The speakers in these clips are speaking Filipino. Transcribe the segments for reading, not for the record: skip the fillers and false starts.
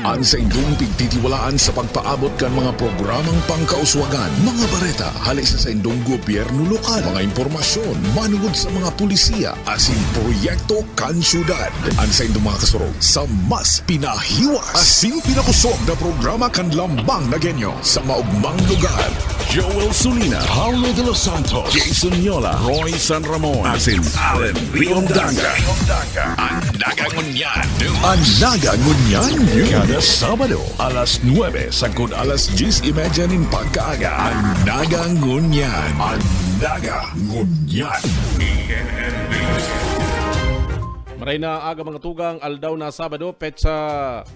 Ang sa indong pigtitiwalaan sa pagpaabot kan mga programang pangkauswagan, mga bareta, halay sa indong gobyerno lokal, mga impormasyon, manungod sa mga pulisiya, asin proyekto kan syudad. Ang sa indong mga kasurog sa mas pinahiwas, asin pinakusog na programa kan lambang na genyo sa maugmang lugar. Joel Sulina, Paulo de los Santos, Jason Yola, Roy San Ramon, asin Allen Riondanga. Ang nagangunyan. Ang nagangunyan. Kada Sabado, alas 9, sagkod alas 10:30 nin pagkaaga. Ang nagangunyan. Ang nagangunyan. Maray na aga mga tugang aldaw na Sabado, petsa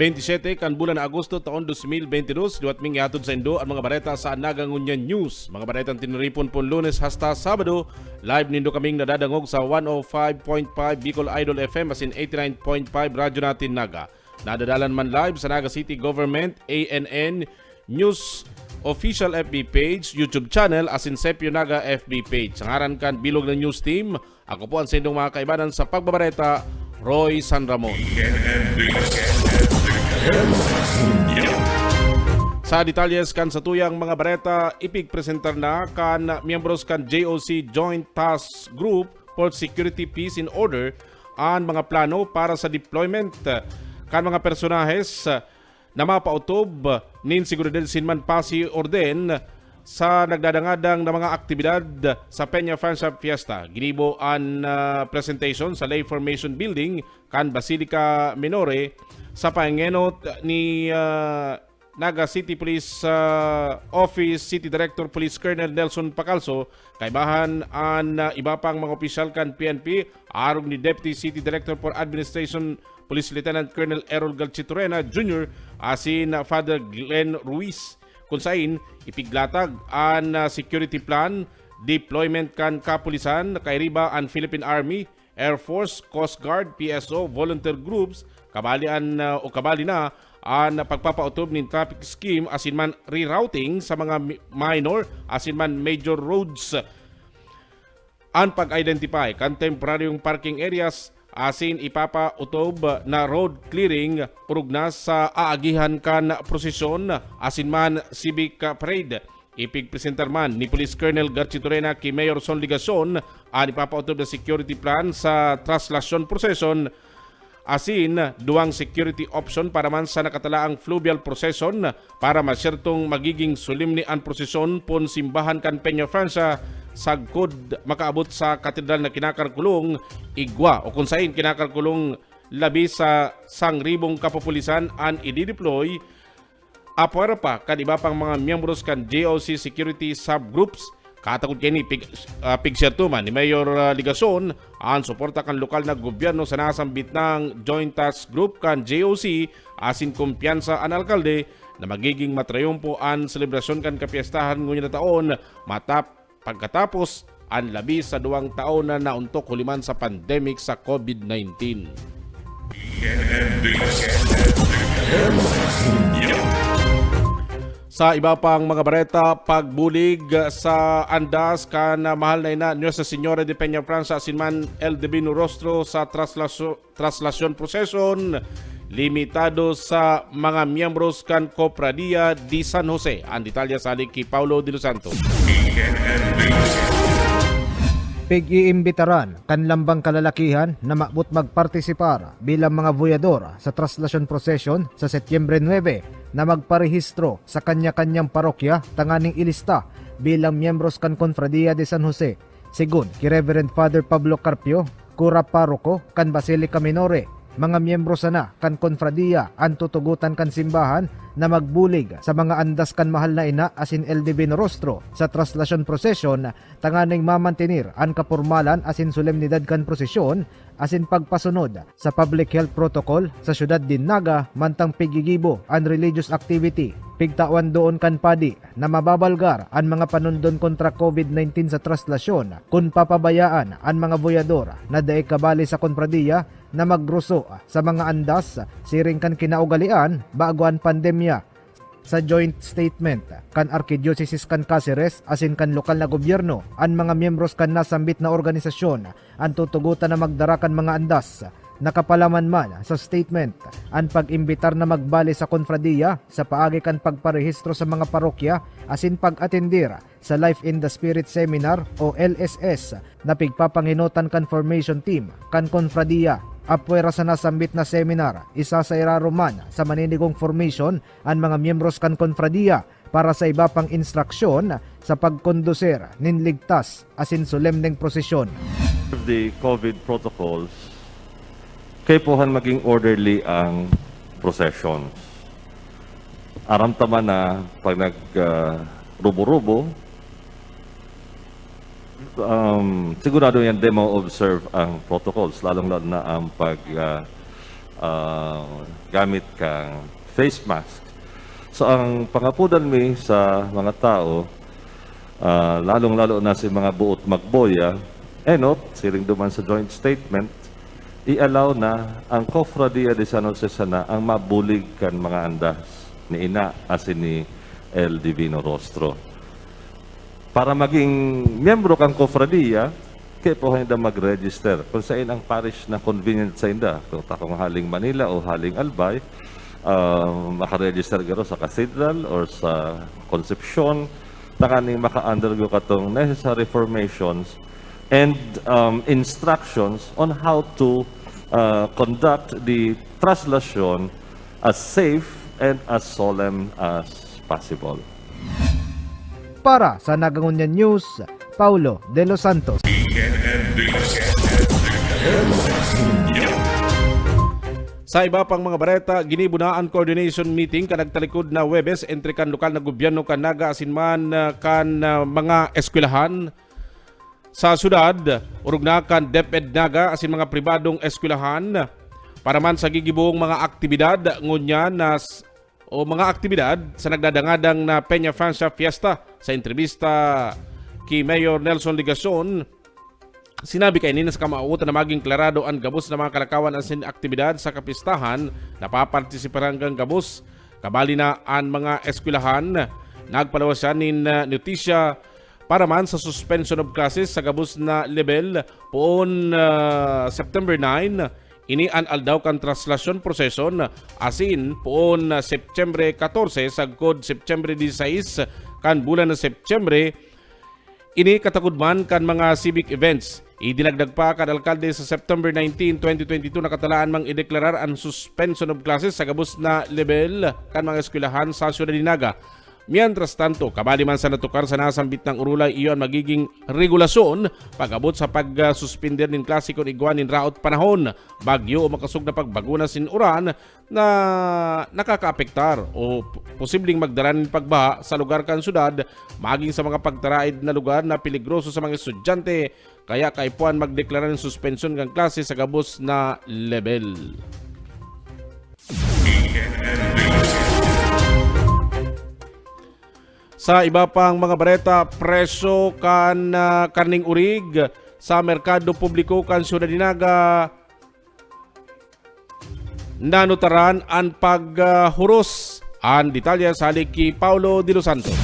27 kan bulan na Agosto taon 2022. Duwat ming ihatod sa Indo ang mga bareta sa Nagangunyan News. Mga baretang tinuripon po Lunes hasta Sabado. Live nindo kaming nadadangog sa 105.5 Bicol Idol FM asin 89.5 Radyo Natin Naga. Nadadalan man live sa Naga City Government, ANN News official FB page, YouTube channel asin Sepio Naga FB page. Sangaran kan bilog ng news team. Ako po ang sindong mga kaibanan sa pagbabareta, Roy San Ramon. Sa detalyes kan sa tuyang mga bareta, ipig-presentar na kan miyembros kan JOC Joint Task Group for Security, Peace and Order ang mga plano para sa deployment kan mga personahes na mapautob nin seguridad sinman pasi orden sa nagdadangadang na mga aktibidad sa Peña Francia Fiesta. Ginibo ang presentation sa Lay Formation Building kan Basilica Minore sa pangenot ni Naga City Police Office City Director Police Colonel Nelson Pacalso, kaibahan ang iba pang mga opisyal kan PNP, arog ni Deputy City Director for Administration Police Lieutenant Colonel Errol Galchitorena Jr. asin Father Glenn Ruiz. Kung sain, ipiglatag ang security plan, deployment kan kapulisan, kairiba ang Philippine Army, Air Force, Coast Guard, PSO, volunteer groups, kabali na ang pagpapautob ng traffic scheme asin man rerouting sa mga minor asin man major roads. Ang pag-identify kan temporaryong parking areas asin ipapautob na road clearing purugnas sa aagihan kan prosesyon asin man civic parade. Ipigpresentar man ni Police Colonel Garchitorena kay Mayor Son Ligason ang ipapautob na security plan sa traslasyon procession asin duwang security option para man sa nakatalaang fluvial procession para masyertong magiging solemne ang prosesyon pon simbahan kan Peña Francia sagkod makaabot sa katedral na kinakarkulong Igwa o kung sain kinakarkulong labi sa 1,000 kapopulisan an i-deploy apwera pa kan iba pang mga miyembros kan JOC security subgroups. Katakot kini pigsertuman ni Mayor Ligason ang suporta kan lokal na gobyerno sa nasambit ng Joint Task Group kan JOC asin kumpiyansa ang alkalde na magiging matrayumpo ang selebrasyon kan kapiestahan ngunyan na taon pagkatapos ang labi sa 2 taon na nauntok huliman sa pandemic sa COVID-19. Sa iba pang mga bareta, pagbulig sa andas kan mahal na ina Nuestra Señora de Peña Francia asinman El Divino Rostro sa traslasyon procession limitado sa mga miyembros kan Cofradia di San Jose. Ang detalya sa kay Paulo de los Santos. Pig-iimbitaran kan lambang kalalakihan na maabot magpartisipar bilang mga voyador sa traslasyon procession sa Setyembre 9 na magparehistro sa kanya-kanyang parokya tanganing ilista bilang miyembros kan Confradia de San Jose. Sigun ki Reverend Father Pablo Carpio, Kura Paroko kan Basilica Minore, mga miyembro sana kan Confradia ang tutugutan kan simbahan na magbulig sa mga andas kan mahal na ina asin El Divino Rostro sa traslasyon procession tanganing mamantinir ang kapormalan asin solemnidad kan prosesyon asin pagpasunod sa public health protocol sa syudad din Naga mantang pigigibo ang religious activity. Pigtawan doon kan padi na mababalgar ang mga panundon kontra COVID-19 sa traslasyon kung papabayaan ang mga boyador na daig kabali sa Confradia na magruso sa mga andas siring kan kinaugalian bago ang pandemya. Sa joint statement kan Archdiocese kan Cáceres asin kan lokal na gobyerno ang mga miyembros kan nasambit na organisasyon ang tutugutan na magdara kan mga andas Nakapalaman man sa statement ang pag-imbitar na magbali sa konfradiya sa paagi kan pagparehistro sa mga parokya asin pag-atendir sa Life in the Spirit Seminar o LSS na pigpapanginutan kan formation team kan konfradiya. Apwera sa nasambit na seminar, isa sa iraruman sa maninigong formation ang mga miyembros kan konfradiya para sa iba pang instruksyon sa pagkondusir nin ligtas asin solemneng prosesyon. The COVID protocols, kaipuhan maging orderly ang processions. Aramtaman na pag nag-rubo-rubo, sigurado yan demo observe ang protocols, lalong-lalo na ang gamit kang face mask. So ang pangapudan mi sa mga tao, lalong-lalo na si mga buot magboya, siling duman sa joint statement, i-allow na ang Cofradia de San Jose sana ang mabulig kan mga andas ni ina asin ni El Divino Rostro. Para maging miyembro kang Cofradia, kaya po hindi mag-register. Kung saan ang parish na convenient sa inda, kung takong haling Manila o haling Albay, makaregister garo sa Cathedral or sa Concepcion, takaning maka-undergo katong necessary formations and instructions on how to conduct the translation as safe and as solemn as possible. Para sa Nagangunyan News, Paulo De Los Santos. Sa iba pang mga bareta, ginibunaan coordination meeting kanagtalikod na Webes entre kan lokal na gobyerno kan Naga asin man kan mga eskwelahan sa syudad, urog na kan DepEd Naga asin mga pribadong eskwelahan para man sa gigibuong mga aktibidad ngunyan o mga aktibidad sa nagdadangadang na Peña Francia Fiesta. Sa entrevista kay Mayor Nelson Ligacion, sinabi kay nina sa kamauutan na maging klarado ang gabos na mga kalakawan asin aktibidad sa kapistahan na papartisiparan hanggang gabos. Kabali na ang mga eskwelahan, nagpalawas siya nin notisya para man sa suspension of classes sa gabos na level poon September 9. Ini an aldaw kan translasyon proseson asin poon September 14 sagkod September 16 kan bulan na September. Ini katagudman kan mga civic events. Idinagdag pa kan alkalde sa September 19, 2022 nakatalaan mang ideklarar ang suspension of classes sa gabos na level kan mga eskwelahan sa Ciudad de Naga. Mientras tanto, kabali man sa natukar sa nasambit ng urulay, iyon magiging regulasyon pag-abot sa pag-suspender ng klase kung iguan ng raot panahon, bagyo o makasug na pagbaguna sin uran na nakakaapektar o posibleng magdaran ng pagbaha sa lugar kan syudad, maging sa mga pagtaraid na lugar na peligroso sa mga estudyante, kaya kaipuan magdeklara ng suspensyon ng klase sa gabos na level. Sa iba pang mga bareta, presyo kan karning urig sa merkado publiko kan Ciudad de Naga nanutaran ang paghuros. Ang detalye sa haliki Paulo De Los Santos.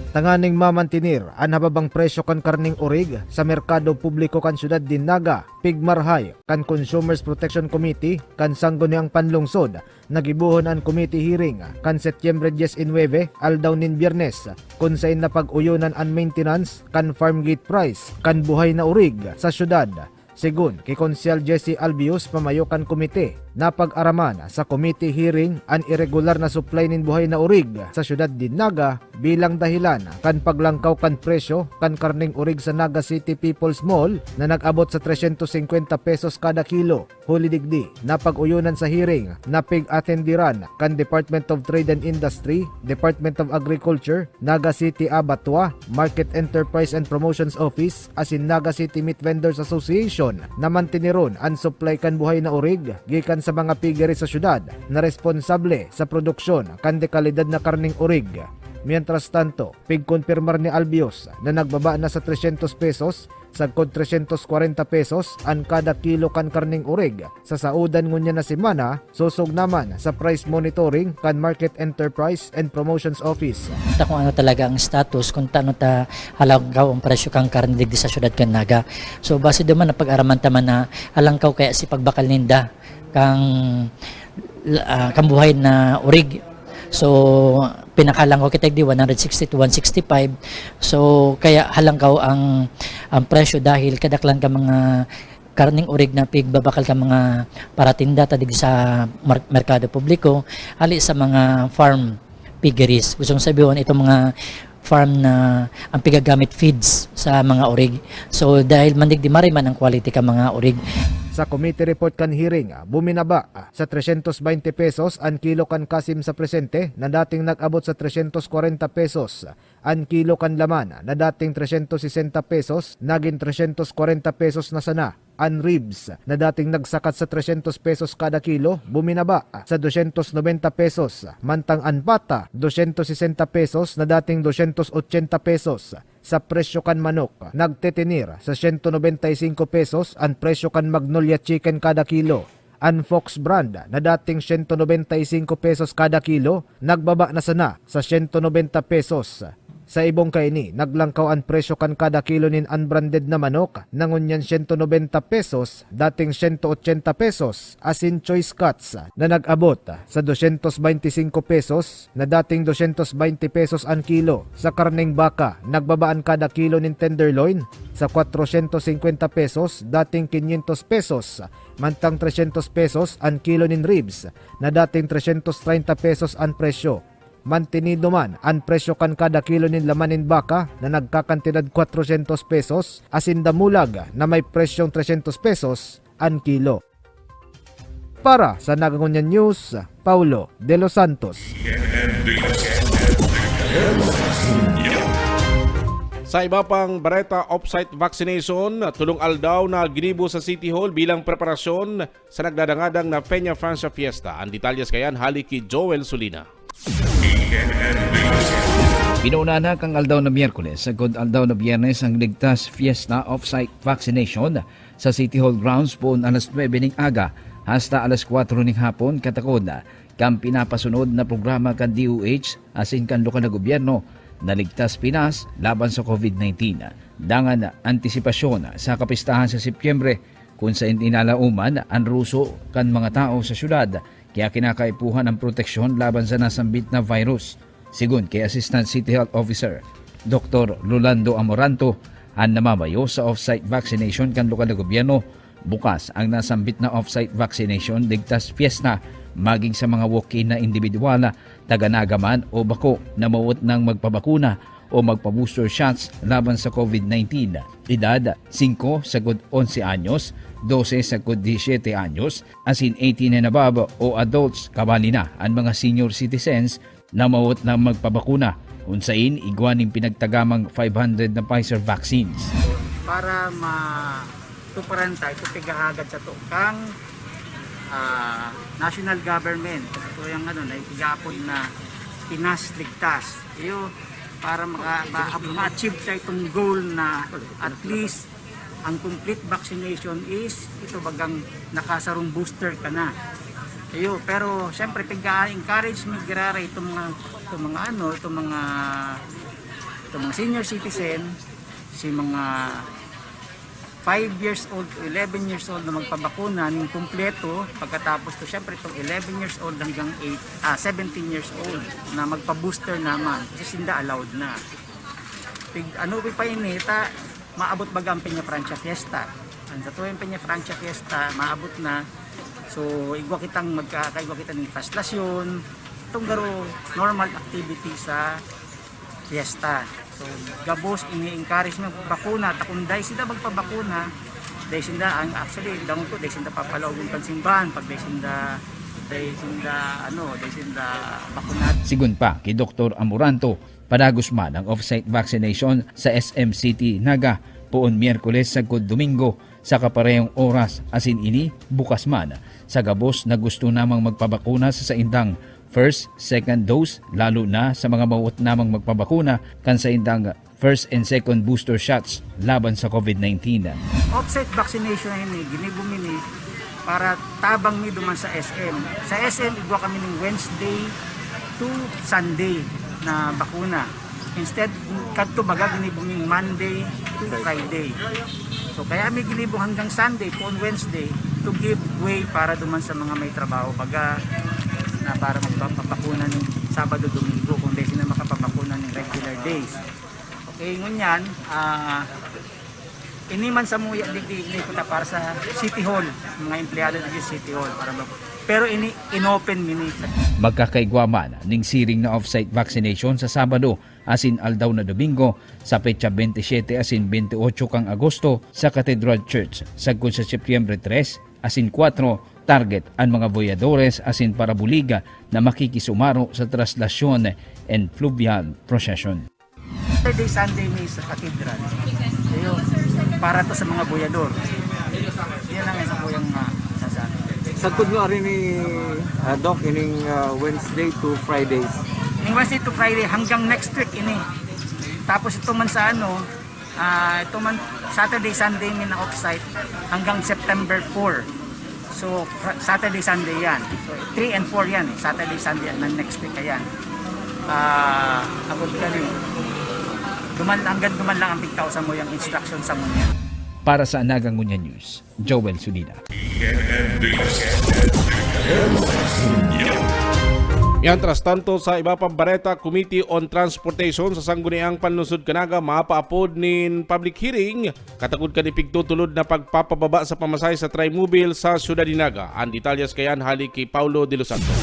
Tanganing mamantinir ang hababang presyo kan karning urig sa merkado publiko kan Ciudad de Naga, pigmarhay kan Consumers Protection Committee kan sangguniang panlungsod, nagibuhon ang committee hearing kan Setyembre 19 aldaw nin Biyernes, kung sain na pag-uyunan ang maintenance kan farm gate price kan buhay na urig sa syudad. Sigun kay Konsyal Jesse Albius pamayokan komite na pag-araman sa committee hearing ang irregular na supply nin buhay na urig sa syudad de Naga bilang dahilan kan paglangkaw kan presyo kan karning urig sa Naga City People's Mall na nag-abot sa 350 pesos kada kilo. Huli digdi na pag-uyunan sa hearing na pig-atendiran kan Department of Trade and Industry, Department of Agriculture, Naga City Abattoir, Market Enterprise and Promotions Office asin Naga City Meat Vendors Association na mantiniron ang supply kan buhay na urig gikan sa mga piggery sa syudad na responsable sa produksyon kan dekalidad na karning urig. Mientras tanto, pigkonfirmar ni Albios na nagbaba na sa 300 pesos sagkod 340 pesos ang kada kilo kan karning urig. Sa saudan ngunya na semana, susog naman sa price monitoring kan Market Enterprise and Promotions Office. Kung ano talaga ang status, kung tano ta halangkaw ang presyo kang karne digdi sa syudad kan Naga. So base duman na pag-araman taman na halangkaw kaya si pagbakal ninda kang kambuhay na urig. So pinakalang ko kita di 160 to 165. So kaya halangkaw ang presyo dahil kadaklan ka mga karning urig na pigbabakal ka mga paratinda tadig sa merkado publiko ali sa mga farm piggeries. Gustong sabihin itong mga farm na ang pigagamit feeds sa mga urig. So dahil mandig di mariman ang quality ka mga urig. Sa committee report kan hearing, buminaba sa 320 pesos ang kilo kan kasim sa presente na dating nag-abot sa 340 pesos. Ang kilo kan laman na dating 360 pesos, naging 340 pesos na sana. Ang ribs na dating nagsakat sa 300 pesos kada kilo, buminaba sa 290 pesos. Mantang ang pata, 260 pesos na dating 280 pesos. Sa presyo kan manok, nagtitinir sa 195 pesos ang presyo kan Magnolia Chicken kada kilo. Ang Fox brand na dating 195 pesos kada kilo, nagbaba na sana sa 190 pesos. Sa ibong kaini, naglangkaw ang presyo kan kada kilo nin unbranded na manok, nangunyan 190 pesos, dating 180 pesos, asin choice cuts na nag-abot sa 225 pesos, na dating 220 pesos ang kilo. Sa karneng baka, nagbabaan kada kilo nin tenderloin sa 450 pesos, dating 500 pesos, mantang 300 pesos ang kilo nin ribs, na dating 330 pesos ang presyo. Mantinido man ang presyo kan kada kilo nin lamanin baka na nagkakantidad 400 pesos, asin damulag na may presyong 300 pesos ang kilo. Para sa Nagangunyan News, Paulo De Los Santos. Sa iba pang bareta off-site vaccination, tulong aldaw na ginibo sa City Hall bilang preparasyon sa nagdadangadang na Peña Francia Fiesta. Ang detalyes kayan hali kay Joel Sulina. Pinuuna na kang aldaw na Miyerkules sa good aldaw na Biyernes ang ligtas fiesta off-site vaccination sa City Hall grounds poon alas 9 ning aga hasta alas 4 ning hapon katakod kang pinapasunod na programa kan DOH asin kan lokal na gobyerno na ligtas Pinas laban sa COVID-19. Dangan antisipasyon sa kapistahan sa Setyembre kung sa inalauman ang ruso kan mga tao sa syudad kaya kinakaipuhan ang proteksyon laban sa nasambit na virus. Sigun kay Assistant City Health Officer Dr. Rolando Amoranto, ang namamayo sa off-site vaccination kan lokal na gobyerno, bukas ang nasambit na off-site vaccination ligtas fiesta maging sa mga walk-in na individual, taga-nagaman o bako na mawot ng magpabakuna o magpa-booster shots laban sa COVID-19. Edad 5 sagod 11 anyos, 12 sagod 17 anyos, asin 18 and above o adults kabali na ang mga senior citizens na mawot ng magpabakuna. Unsain igwaning pinagtagamang 500 na Pfizer vaccines. Para matuparan tayo, pigahagad sa tukang national government. Ito yung naipigapon na Pinas Ligtas. Iyo, para ma-achieve tayo itong goal na at least ang complete vaccination is ito bagang nakasarong booster ka na. Iyo, pero siyempre encourage mo girara itong mga senior citizen, si mga 5 years old to 11 years old na magpabakuna ng kumpleto, pagkatapos to syempre itong 11 years old hanggang 17 years old na magpa-booster naman kasi sinda allowed na. Pa inita, maabot baga ang Peña Francia Fiesta. Ang sa tuwing Peña Francia Fiesta, maabot na. So igwa kita ng traslasyon, itong garo normal activity sa fiesta. So gabos ini-encourage mo bakuna, takong dahil sila magpabakuna, dahil sila ang actually dahil sila papalaw ng pansimbahan pag dahil sila bakunat. Sigun pa kay Dr. Amoranto, padagos man ang off-site vaccination sa SM City Naga poon Miyerkules sagod Domingo sa kaparehong oras, asin ini bukas man sa gabos na gusto namang magpabakuna sa saindang first, second dose, lalo na sa mga mauot namang magpabakuna kan sa indang first and second booster shots laban sa COVID-19. Offsite vaccination ini ginibong ini para tabang mi duman sa SM. Sa SM igwa kami ng Wednesday to Sunday na bakuna. Instead kadto baga ginibong ning Monday to Friday. So kaya mi ginibong hanggang Sunday po on Wednesday to give way para duman sa mga may trabaho baga na para magpapakuna ng Sabado Domingo kung di sila makapapakuna ng regular days. Okay, ngunyan, iniman sa muya di punta para sa City Hall, mga empleyado di City Hall para pero inopen mini. Magkakaigwaman ning siring na off-site vaccination sa Sabado asin aldaw na Domingo sa petsa 27 asin 28 kang Agosto sa Cathedral Church sagkod sa Setyembre 3 asin 4 target ang mga boyadores asin parabuliga na makikisumaro sa traslasyon and fluvial procession. Saturday, Sunday may sa Cathedral. Ayo, para to sa mga boyador. Yan lang sa kuyang sasabi. Sagkod nga rin ni Doc ining Wednesday to Fridays. Ning Wednesday to Friday hanggang next week ini. Tapos ito man sa ito man Saturday, Sunday may na offsite hanggang September 4. So Saturday, Sunday yan. So 3 and 4 yan. Saturday, Sunday yan. Next week yan. Abot ka rin. Hanggang duman lang ang pigtaw sa mo yung instruction sa mo niya. Para sa Anagang Ngunya News, Joel Sulina. Yan, tras tanto sa iba pang bareta, Committee on Transportation sa Sangguniang Panlusod Kanaga mapaapod nin public hearing katagod ka ni pigtutulod na pagpapababa sa pamasahe sa Trimobile sa Ciudad Dinaga. Ang detalyas kayan hali kay Paulo de los Santos.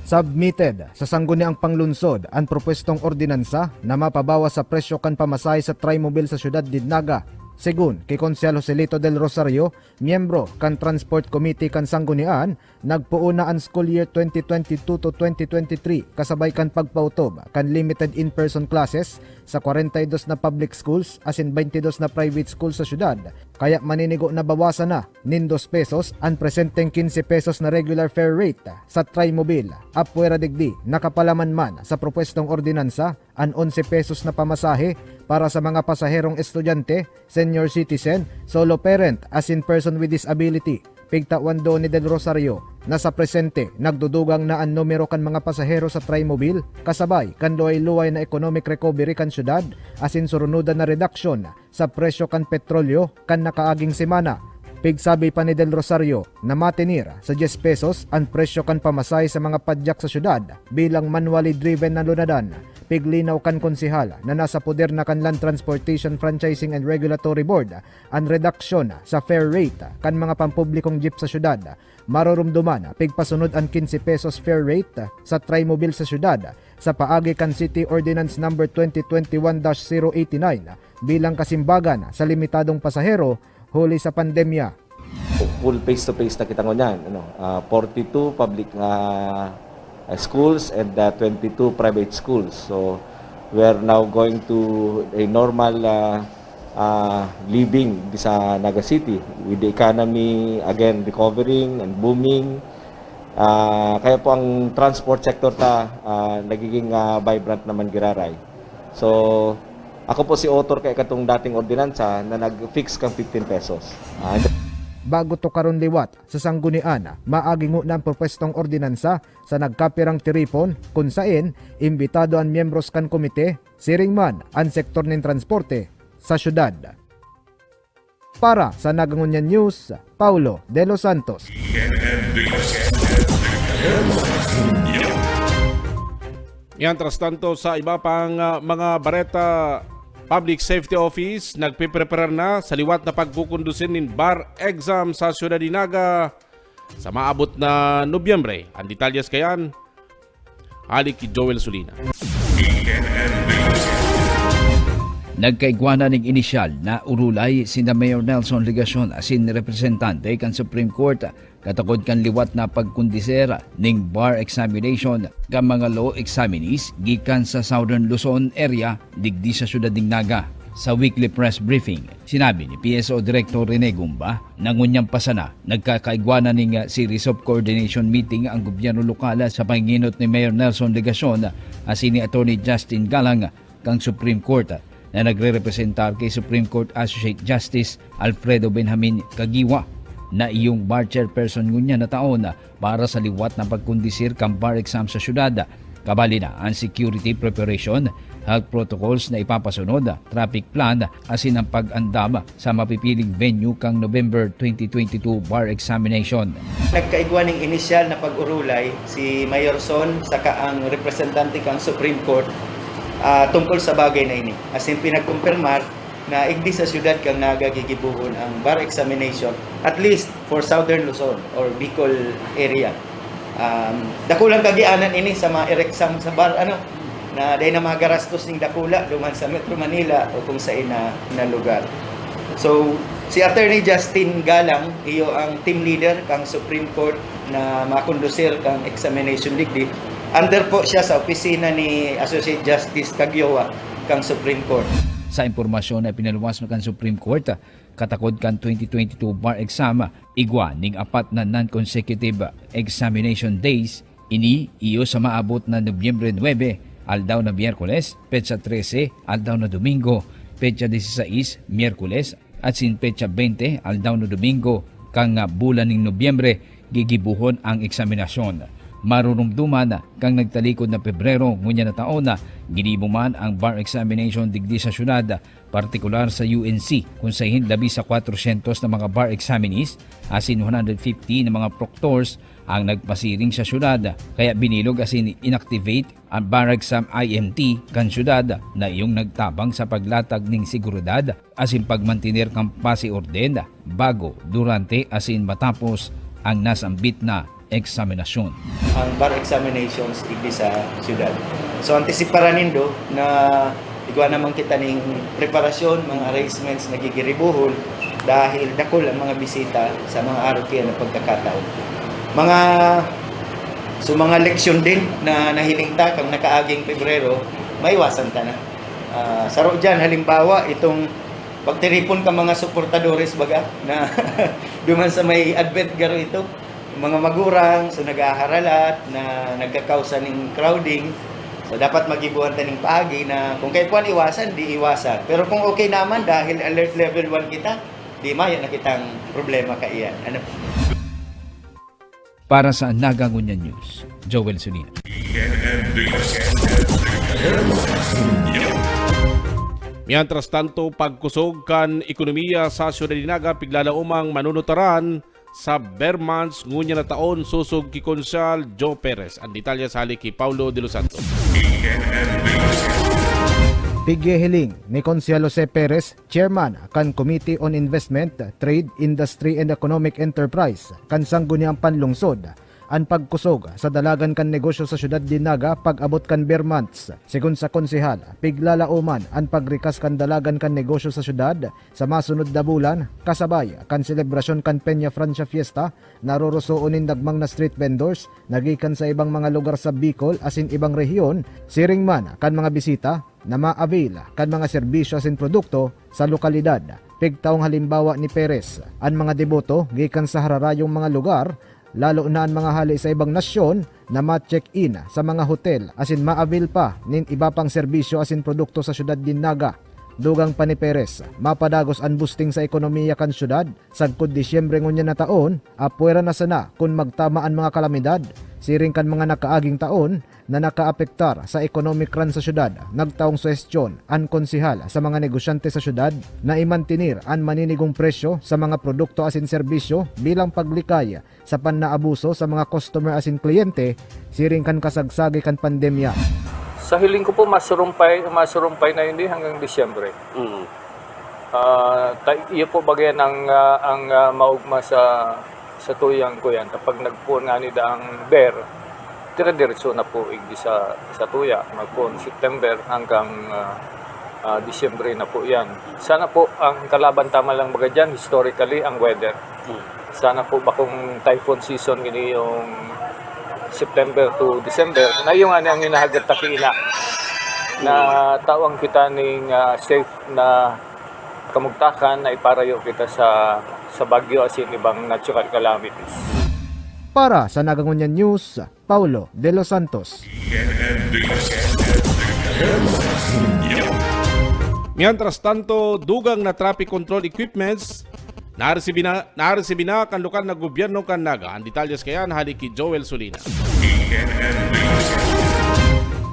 Submitted sa Sangguniang Panglunsod ang propwestong ordinansa na mapabawas sa presyo kan pamasahe sa Trimobile sa Ciudad Dinaga. Segun kay Konsyal Joselito del Rosario, miyembro kan Transport Committee kan Sanggunian, nagpuuna ang school year 2022 to 2023 kasabay kan pagpautob kan limited in-person classes sa 42 na public schools asin 22 na private schools sa syudad. Kaya maninigo na bawasan na nin 2 pesos ang presenteng 15 pesos na regular fare rate sa Trimobile. Apwera digdi nakapalaman man sa propwestong ordinansa ang 11 pesos na pamasahe para sa mga pasaherong estudyante, senior citizen, solo parent asin person with disability. Pigtawan do ni Del Rosario na sa presente nagdudugang na ang numero kan mga pasahero sa Trimobile kasabay kan luway-luway na economic recovery kan syudad asin surunudan na reduction sa presyo kan petrolyo kan nakaaging semana. Pigsabi pa ni Del Rosario na matinir sa 10 pesos ang presyo kan pamasahe sa mga padyak sa syudad bilang manually driven na lunadan. Piglinaw kan konsihal na nasa poder na kan Land Transportation Franchising and Regulatory Board ang reduction sa fare rate kan mga pampublikong jeep sa syudad. Marurumduman pigpasunod ang 15 pesos fare rate sa Trimobile sa syudad sa paagi kan City Ordinance No. 2021-089 bilang kasimbagan sa limitadong pasahero huli sa pandemya. Full face-to-face na kita ngunyan. 42 public schools and 22 private schools. So we are now going to a normal living sa Naga City with the economy again recovering and booming. Kaya po ang transport sector nagiging vibrant naman giraray. So ako po si author kay katong dating ordinansa na nag-fix kang 15 pesos. Bago to karon liwat sa Sanggunian, maagingo ng propwestong ordinansa sa nagkapirang tiripon kung saan imbitado ang miyembros kan komite, siring man ang sektor ng transporte sa syudad. Para sa Nagangunyan News, Paulo de los Santos. Yan, tras tanto sa iba pang mga bareta, Public Safety Office nagpiprepare na sa liwat na pagkukundusin ng bar exam sa Ciudad Dinaga sa maabot na Nobyembre. Ang detalyas kayan, halik ki Joel Sulina. Nagkaigwana ning inisyal na urulay sina Mayor Nelson Ligacion asin representante kan Supreme Court katagod kan liwat na pagkundisera ning bar examination kan mga law examinees gikan sa Southern Luzon area digdi sa Ciudad Dinaga. Sa weekly press briefing, sinabi ni PSO Director Rene Gumba na ngunyang pasana nagkakaigwanan ng series of coordination meeting ang gobyerno lokal sa panginginot ni Mayor Nelson Legacion asin ni Attorney Justin Galang kang Supreme Court na nagre-representar kay Supreme Court Associate Justice Alfredo Benjamin Caguiwa na iyong bar chairperson ngunya na taon para sa liwat na pagkondisir kang bar exam sa syudad. Kabali na ang security preparation, health protocols na ipapasunod, traffic plan, asin ang pag-andam sa mapipiling venue kang November 2022 bar examination. Nagkaigwa ng inisyal na pag-urulay si Mayor Son saka ang representante kang Supreme Court tungkol sa bagay na ini. Asin pinagkumpirmar na igdi sa syudad kang nagagigibuhon ang bar examination at least for Southern Luzon or Bicol area. Dakulang kagianan ini sa mga exam sa bar na dahil na mga garastos ng dakula duman sa Metro Manila o kung sa ina na lugar. So si Attorney Justin Galang iyo ang team leader kang Supreme Court na makondusir kang examination digdi. Under po siya sa opisina ni Associate Justice Caguiwa kang Supreme Court. Sa impormasyon na pinaluwas ng Supreme Court, katakod kan 2022 bar exam, igwa ning 4 na non-consecutive examination days, ini iyo sa maabot na Nobyembre 9, aldaw na Miyerkules, petsa 13, aldaw na Domingo, petsa 16, Miyerkules, at sin petsa 20, aldaw na Domingo, kang bulan ning Nobyembre, gigibuhon ang eksaminasyon. Marurumduman kang nagtalikod na Pebrero ngunya na taon na ginibuman ang bar examination digdi sa syudad, partikular sa UNC kung sahin labi sa 400 na mga bar examinees asin 150 na mga proctors ang nagpasiring sa syudad, kaya binilog asin inactivate ang bar exam IMT kan syudad na iyong nagtabang sa paglatag ng seguridad asin pagmantinir kang pasi orden bago, durante asin matapos ang nasambit na eksaminasyon. Ang bar examinations digdi sa syudad. So antisipara nindo na igwa naman kita ning preparasyon, mga arrangements nagigiribuhon dahil dakol ang mga bisita sa mga araw na pagkakataon. Mga leksyon din na nahiling ta kang nakaaging Pebrero, maiwasan ta na. Saro dyan, halimbawa itong pagtiripon ka mga suportadores baga na duman sa may advent garo ito, mga magurang, so nag-aharalat na nagkakausa ng crowding. So dapat magibuhan taning paagi na kung kay puan iwasan, di iwasan. Pero kung okay naman dahil alert level 1 kita, di maya na kitang problema ka iyan. Para sa Naga Ngunyan News, Joel Sulina. Mientras tanto, pagkusog kan ekonomiya sa Ciudad de Naga, piglala umang manunutaran sa Bermans ngunya na taon susog ki Konsal Joe Perez. Ang detalye sa halik ki Paulo de los Santos. Pigyehiling ni Konsehal Jose Perez, Chairman kan Committee on Investment, Trade, Industry and Economic Enterprise, kan sangguniang panlungsod, ang pagkusog sa dalagan kan negosyo sa syudad de Naga pag-abot kan Bermans. Sigun sa konsehal, piglalauman ang pagrikas kan dalagan kan negosyo sa syudad sa masunod na bulan, kasabay kan selebrasyon kan Peña Francia Fiesta, narorosoonin dagmang na street vendors, nagikan sa ibang mga lugar sa Bicol asin ibang rehiyon, siring man kan mga bisita na ma-avail kan mga serbisyo asin produkto sa lokalidad. Pigtaong halimbawa ni Perez, ang mga deboto gikan sa hararayong mga lugar, lalo na ang mga hali sa ibang nasyon na ma-check-in sa mga hotel asin ma-avail pa nin iba pang serbisyo asin produkto sa syudad din Naga. Dugang pa ni Perez, mapadagos ang boosting sa ekonomiya kan syudad sagkod Disyembre ngunya na taon, apwera na sana kung magtama ang mga kalamidad, siring kan mga nakaaging taon na nakaapektar sa economic run sa syudad. Nagtaong suhestyon ang konsehal sa mga negosyante sa syudad na imantinir ang maninigong presyo sa mga produkto asin serbisyo bilang paglikay sa pannaabuso sa mga customer asin kliyente, siring kan kasagsagi kan pandemya. Sa hiling ko po, masurumpay na hindi hanggang Disyembre. Iyo po bagay ang maugma sa tuyang ko yan. Kapag nagpuon nga nila ang bear, dire-diretso na po igdi sa tuya. Magpuon September hanggang Disyembre na po yan. Sana po ang kalaban tama lang baga dyan, historically, ang weather. Sana po bakong typhoon season gini yung September to December, na yung ang hinahagat takina. na tawang kita ning safe na kamugtakan na iparayo kita sa bagyo asin ibang natural calamities. Para sa Nagangunyan News, Paulo De Los Santos. Mientras tanto, dugang na traffic control equipments naresibi na kan lokal na gobyerno kan Naga. Ang detalyes kayan haliki Joel Solina.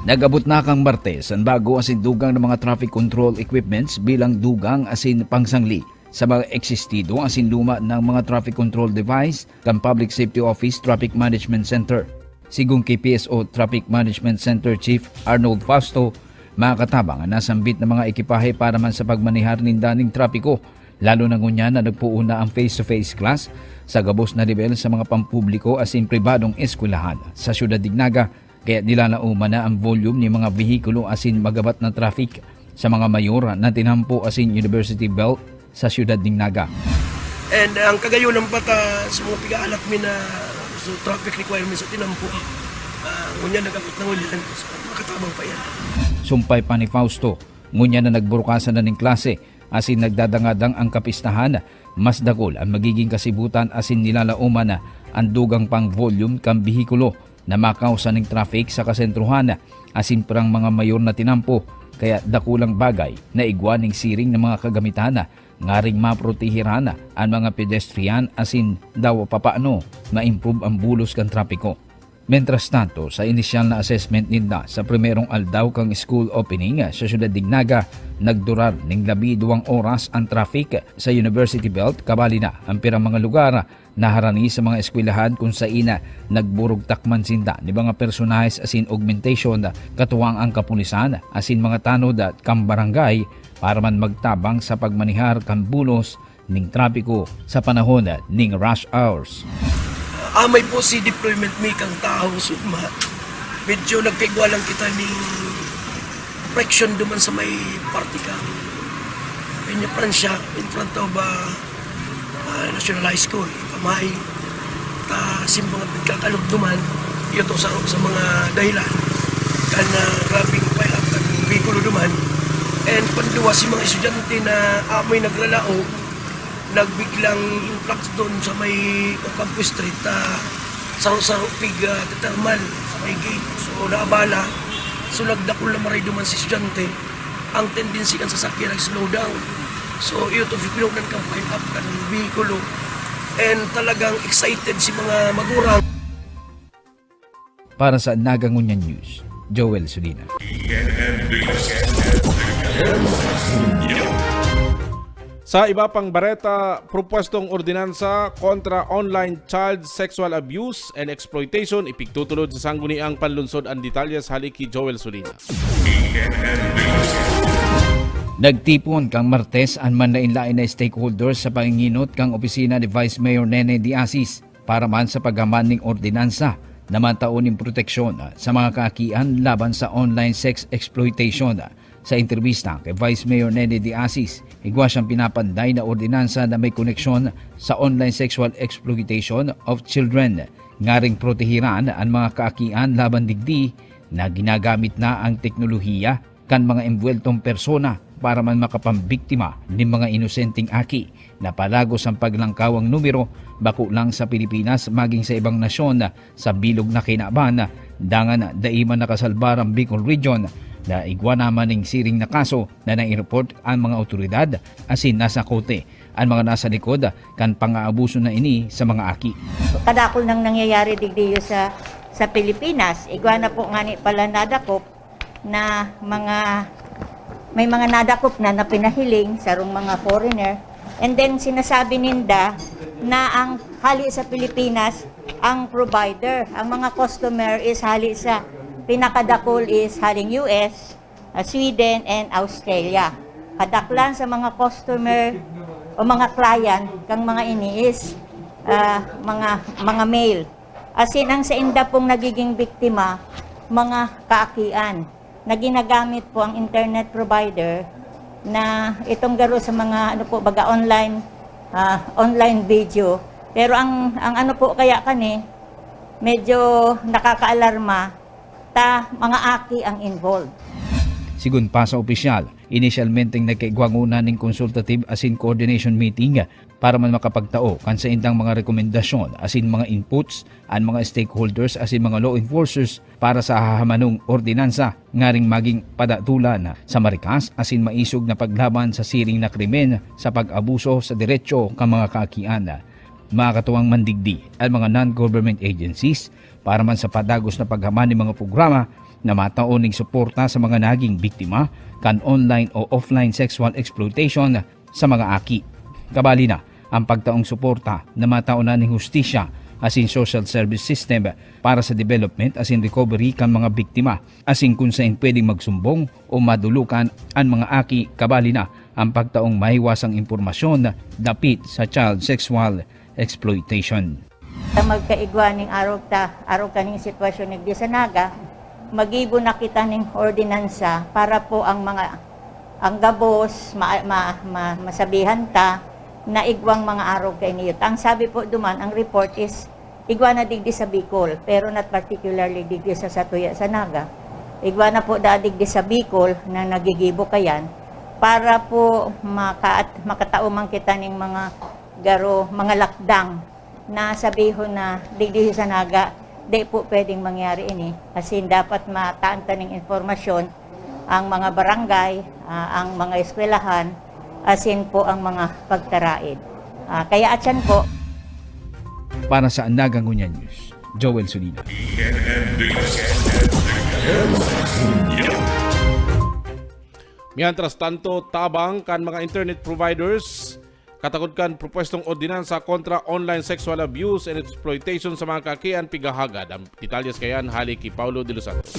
Nagabot na kang Martes ang bago asin dugang ng mga traffic control equipments bilang dugang asin pangsangli sa mga existido asin luma ng mga traffic control device kan Public Safety Office Traffic Management Center. Sigong KPSO Traffic Management Center Chief Arnold Fausto, makatabang ang nasambit ng mga ekipahe para man sa pagmanihar ng daning trapiko, lalo na ngunya na nagpuuna ang face-to-face class sa gabos na level sa mga pampubliko asin pribadong eskwelahan sa Siyudad Dignaga, kaya nilalauman na ang volume ng mga vehikulo asin magabat na traffic sa mga mayor na tinampo asin University Belt sa Siyudad Dignaga. And ang kagayon ng bata sa mga pigaalak mi na so traffic requirements sa tinampo, ngunya nagabot na ngunya, so, makatabang pa yan. Sumpay pa ni Fausto, ngunya na nagburukasan na ng klase asin nagdadangadang ang kapistahan, mas dakol ang magiging kasibutan asin nilalauman na ang dugang pang volume kang bihikulo na makausa ng traffic sa kasentruhan asin parang mga mayor na tinampo, kaya dakulang bagay na igwaning siring ng mga kagamitan ngaring maprotehiran ang mga pedestrian asin daw papaano ma-improve ang bulos kan trapiko. Mientras tanto, sa inisyal na assessment nila sa primerong aldaw kang school opening sa Siyudad Dignaga, nagdurar ng 12 oras ang traffic sa University Belt, kabali na ang pirang mga lugar na harani sa mga eskwelahan kung sa ina nagburog takman sinda ni mga personahes asin augmentation katuwang ang kapulisan asin mga tanod at kambarangay para man magtabang sa pagmanihar kan bulos ning trapiko sa panahon ning rush hours. Amay po si deployment may kang tao sugma. Medyo nagpigwa lang kita ni friction duman sa may party kang Peña Francia in front of National High School. Kamay ta simbang pagkakalog duman ito sa mga dahilan kan grabbing pile up kan vehikulo duman. And panduwa si mga estudyante na amoy nagralao nagbiglang influx doon sa may Campus Street, saro-saro pig termal sa may gate. So naabala, so nagdakol na maray duman si estudyante, ang tendency kan sasakyan nag-slow down. So ito, pinugnan kang pile up kan vehikulo, and talagang excited si mga magurang. Para sa Nagangunyan News, Joel Solina. Sa iba pang bareta, propwestong ordinansa kontra online child sexual abuse and exploitation ipigtutulod sa sangguniang panlunsod. Ang detalyes haliki Joel Solina. Nagtipon kang Martes ang manlain-lain na stakeholders sa panginginot kang opisina ni Vice Mayor Nene D. Asis para man sa paggaman ng ordinansa na mantaon ng proteksyon sa mga kaakian laban sa online sex exploitation. Sa interbista kay Vice Mayor Nene D. Asis, igwa siyang pinapanday na ordinansa na may koneksyon sa online sexual exploitation of children. Ngaring protehiran ang mga kaakian laban digdi na ginagamit na ang teknolohiya kan mga embweltong persona para man makapambiktima ng mga inosenteng aki na palagos ang paglangkawang numero bako lang sa Pilipinas maging sa ibang nasyon sa bilog na kinaban dangan daiman nakasalbar ang Bicol Region na igwa naman ng siring na kaso na nai-report ang mga otoridad asin nasa kote ang mga nasa likod kan pang-aabuso na ini sa mga aki. Kadakol nang nangyayari digdiyo sa Pilipinas, igwa na po nga ni pala nadakop na may mga nadakop na pinahiling sarong mga foreigner, and then sinasabi ninda na ang hali sa Pilipinas ang provider, ang mga customer is hali sa pinakadakol is haling US, Sweden, and Australia. Kadaklan sa mga customer o mga client kang mga ini is mga male. Asin ang sa inda pong nagiging biktima, mga kaakian na ginagamit po ang internet provider na itong garo sa mga online video. Pero ang ano po kaya kani medyo nakakaalarma ta mga aki ang involved. Sigun pa sa opisyal, inisyalmente nagkaigwanguna ng consultative asin coordination meeting para man makapagtao kan sa indang mga rekomendasyon asin mga inputs an mga stakeholders asin mga law enforcers para sa hahamanong ordinansa ngaring maging padatulan sa marikas asin maisog na paglaban sa siring na krimen sa pag-abuso sa diretsyo ka mga kaakian. Makakatuwang mandigdi ang mga non-government agencies para man sa padagos na paghaman ng mga programa na mataoning suporta sa mga naging biktima kan online o offline sexual exploitation sa mga aki. Kabali na ang pagtaong suporta na mataonan ng hustisya asin social service system para sa development asin recovery kan mga biktima asin kung saan pwedeng magsumbong o madulukan ang mga aki. Kabali na ang pagtaong mahiwasang impormasyon dapit sa child sexual exploitation. Magkaigwaning araw kaning sitwasyon ng Disanaga, magibo na kita ng ordinansa para po ang gabos masabihan ta na igwang mga araw kay niyo. Ang sabi po duman, ang report is igwa na digdi sa Bicol, pero not particularly digdi sa Satuya Sanaga. Igwa na po dadigdi sa Bicol na nagigibo kayan para po makataumang kita ng mga lakdang na sabihon na digdi sa Sanaga. Di po pwedeng mangyari ini. Kasi dapat mataanta ng informasyon ang mga barangay, ang mga eskwelahan, asin po ang mga pagtaraid. Kaya atyan po. Para sa Nagangunya News, Joel Solina. Mientras tanto, tabang kan mga internet providers katakod kan propwestong ordinansa kontra online sexual abuse and exploitation sa mga kakian pigahagad. Ang detalyes kayan hali kay Paulo de los Santos.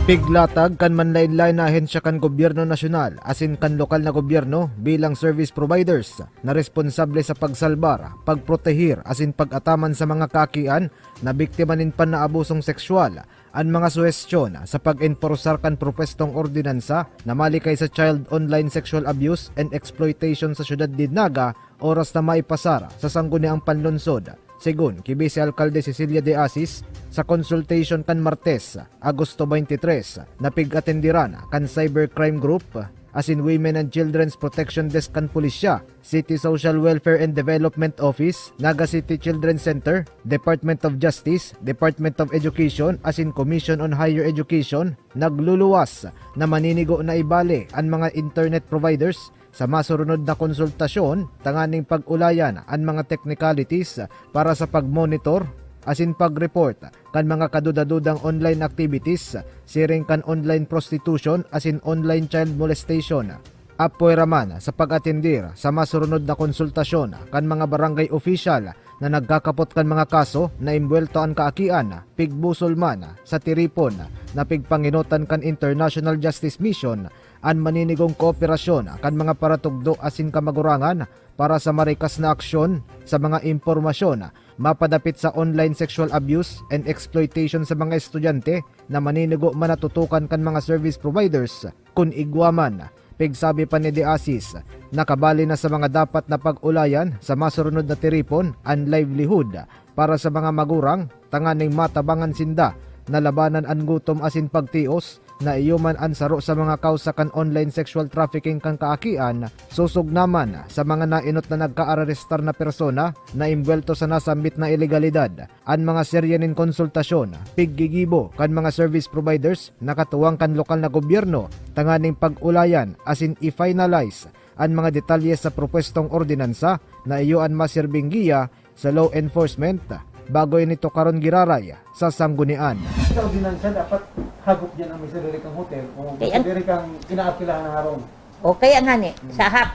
Piglatag kan manlain-lain na ahensya kan gobyerno nasyonal asin kan lokal na gobyerno bilang service providers na responsable sa pagsalbar, pagprotehir asin pag-ataman sa mga kakian na biktima nin panaabusong sexual ang mga suhestyon sa pag-enforsar kan propwestong ordinansa na malikay sa child online sexual abuse and exploitation sa syudad Dinaga oras na maipasara sa sangguniang panlunsod. Segun kay Vice Alcalde Cecilia de Asis sa consultation kan Martes, Agosto 23 na pig-atendiran kan Cybercrime Group asin Women and Children's Protection Desk kan Pulisya, City Social Welfare and Development Office, Naga City Children's Center, Department of Justice, Department of Education asin Commission on Higher Education nagluluwas na maninigo na ibali ang mga internet providers sa masurunod na konsultasyon tanganing pag-ulayan ang mga technicalities para sa pag-monitor asin pag-report kan mga kadudadudang online activities siring kan online prostitution asin online child molestation. Apoy raman sa pag-atendir sa masurunod na konsultasyon kan mga barangay official na nagkakapot kan mga kaso na imbwelto ang kaakian, pigbusol man sa tiripon na pigpanginutan kan International Justice Mission an maninigong kooperasyon kan mga paratugdo asin kamagurangan para sa marikas na aksyon sa mga impormasyon mapadapit sa online sexual abuse and exploitation sa mga estudyante na maninigo manatutukan kan mga service providers kun igwaman. Pigsabi pa ni De Asis, nakabali na sa mga dapat na pag-ulayan sa masurunod na tiripon ang livelihood para sa mga magurang tanganing matabangan sinda na labanan ang gutom asin pagtios na iyuman ang saro sa mga kausakan online sexual trafficking kang kaakian, susog naman sa mga nainot na nagka-arestar na persona na imbwelto sa nasambit na ilegalidad. Ang mga serye nin konsultasyon, piggigibo kan mga service providers nakatuwang kan lokal na gobyerno, tanganing pag-ulayan asin i-finalize ang mga detalye sa propwestong ordinansa na iyuan masirbing giya sa law enforcement bago nito karon giraray sa sanggunian. Sa ordinansa dapat hagop diyan ang misirili kang hotel o misirili kang inaakilahan na harong. O kaya nga ni,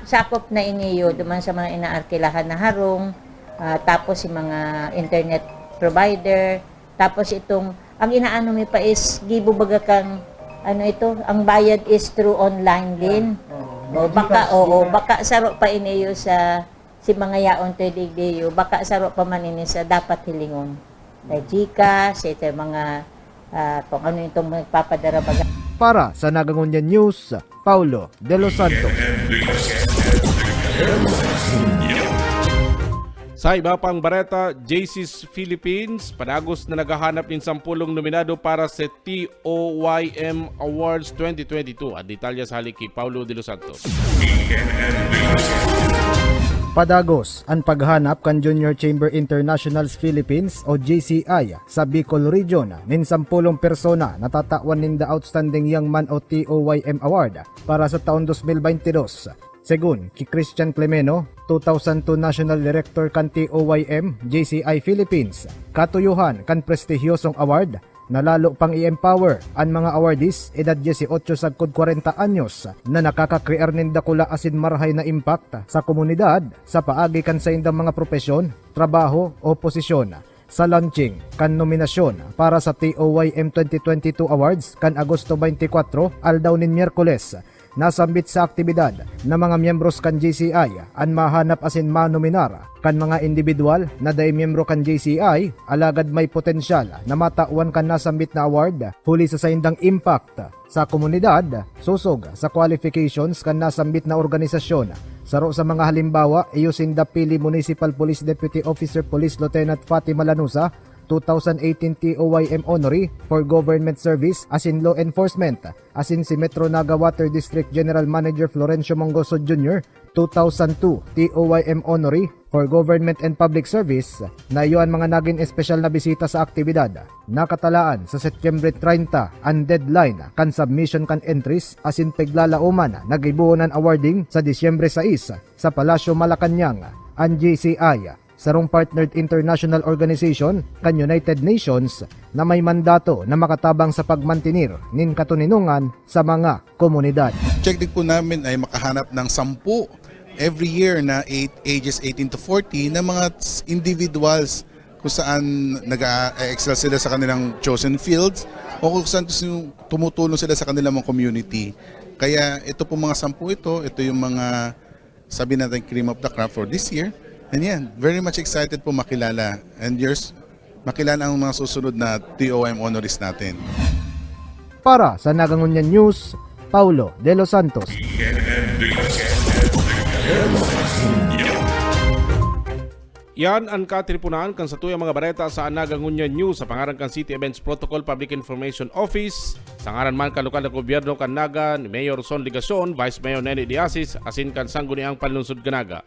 sakop na iniyo duman sa mga inaakilahan na harong, tapos si mga internet provider, tapos itong, ang inaano mi pa is, gibo baga kang, ano ito, ang bayad is through online din. Baka saro pa iniyo sa si mga yaon to digdiyo, baka saro pa man ini sa dapat hilingon. Kay Gika, sa ito mga kung ano itong magpapadara baga. Para sa Nagangunya News, Paulo de los Santos. Sa iba pang bareta, JC's Philippines, padagos na naghahanap ng 10 nominado para sa TOYM Awards 2022. At detalya sa halik kay Paulo de los Santos. Padagos ang paghanap kan Junior Chamber Internationals Philippines o JCI sa Bicol Region nin 10 persona natatawan nin the Outstanding Young Man o TOYM Award para sa taon 2022. Segun ki Christian Clemeno, 2002 National Director kan TOYM JCI Philippines, katuyuhan kan prestigyosong award na lalo pang i-empower ang mga awardees edad 18 sagkod 40 anyos na nakakakrear nin dakula asin marhay na impact sa komunidad sa paagi kan sa indang mga profesyon, trabaho o posisyon. Sa launching kan nominasyon para sa TOYM 2022 Awards kan Agosto 24 aldaw nin Miyerkules, nasambit sa aktibidad na mga miyembros kan JCI an mahanap asin manominar kan mga individual na day miyembro kan JCI alagad may potensyal na matawan kan nasambit na award huli sa saindang impact sa komunidad, susog sa qualifications kan nasambit na organisasyon. Saro sa mga halimbawa, iyusin Dapili Municipal Police Deputy Officer Police Lieutenant Fatima Lanusa, 2018 TOYM Honorary for Government Service asin Law Enforcement, asin si Metro Naga Water District General Manager Florencio Mongoso Jr., 2002 TOYM Honorary for Government and Public Service, na iyon mga naging espesyal na bisita sa aktibidad. Nakatalaan sa Setyembre 30 ang deadline kan submission kan entries asin peglalauman nagibuonan awarding sa Disyembre 6 sa Palasyo Malacañang ang JCI sarong partnered international organization kan United Nations na may mandato na makatabang sa pagmantinir nin katuninungan sa mga komunidad. Objective po namin ay makahanap ng 10 every year na ages 18 to 40 na mga individuals kung saan nag-excel sila sa kanilang chosen fields o kung saan tumutulong sila sa kanilang mga community. Kaya ito po mga 10 ito yung mga sabi natin cream of the crop for this year. And yan, very much excited po makilala and makilala ang mga susunod na TOYM honorees natin. Para sa Nagangunyan News, Paulo de los Santos. Yan ang katripunan kan sa tuyang mga bareta sa Nagangunyan News sa pangaran kan City Events Protocol Public Information Office, sa ngaran man kan lokal na gobyerno kan Naga ni Mayor Son Ligason, Vice Mayor Nene Diasis, asin kan Sangguniang Panlungsod Kanaga.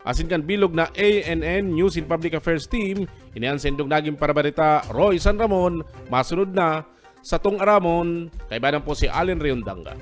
Asin kan bilog na ANN News in Public Affairs Team, iniyan sendong naging parabarita Roy San Ramon, masunod na sa Tong Aramon, kaibanan po si Allen Riondanga.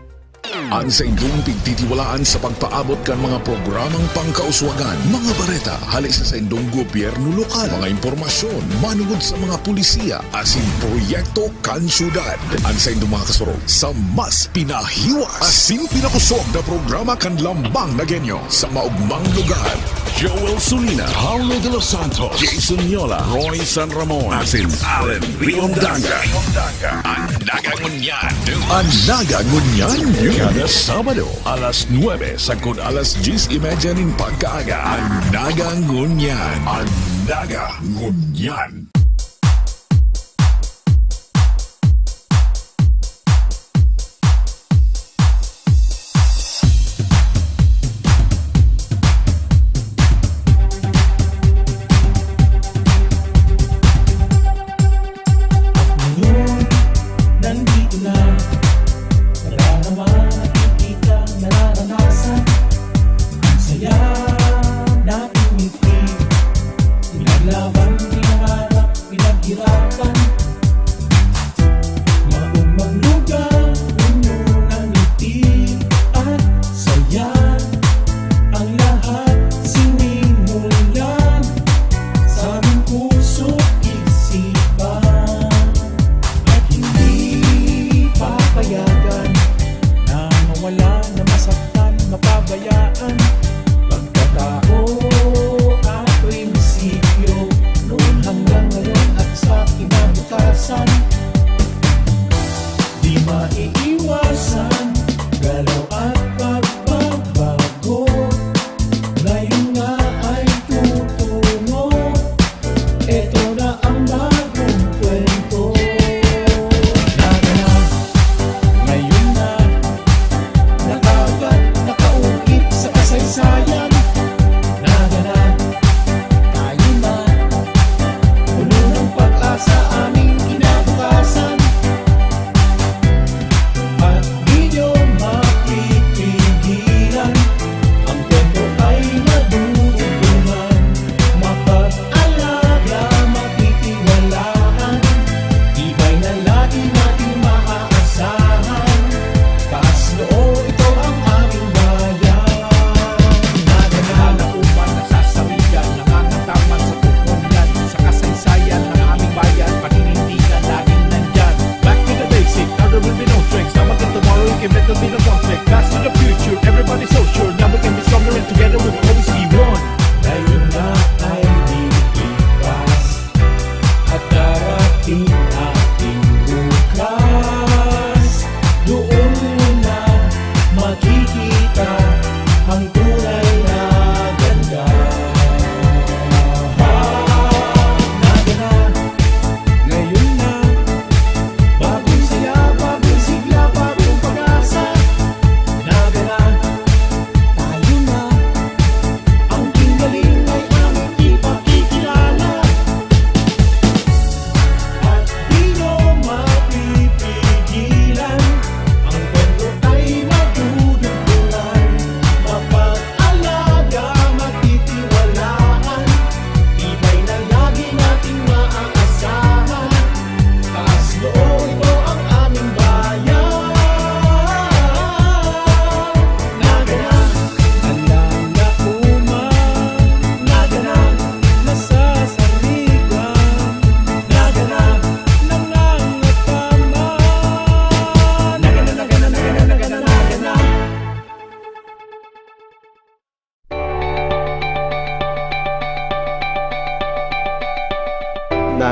Ang sa inyong pigtitiwalaan sa pagpaabot kan mga programang pangkauswagan, mga bareta, halik sa inyong gobyerno lokal, mga impormasyon, manugod sa mga pulisiya, asin proyekto kan syudad. Ang sa inyong mga kasurog sa mas pinahiwas, asin pinakusog na programa kan lambang na genyo sa maugmang lugar. Joel Sulina, Paulo de los Santos, Jason Yola, Roy San Ramon, asin Allen Riondanga. Ang Nagangunyan. Ang Nagangunyan. Kada Sabado, alas 9 sagkod alas 10:30 ning pagkaaga. Ang Nagangunyan. Ang Nagangunyan.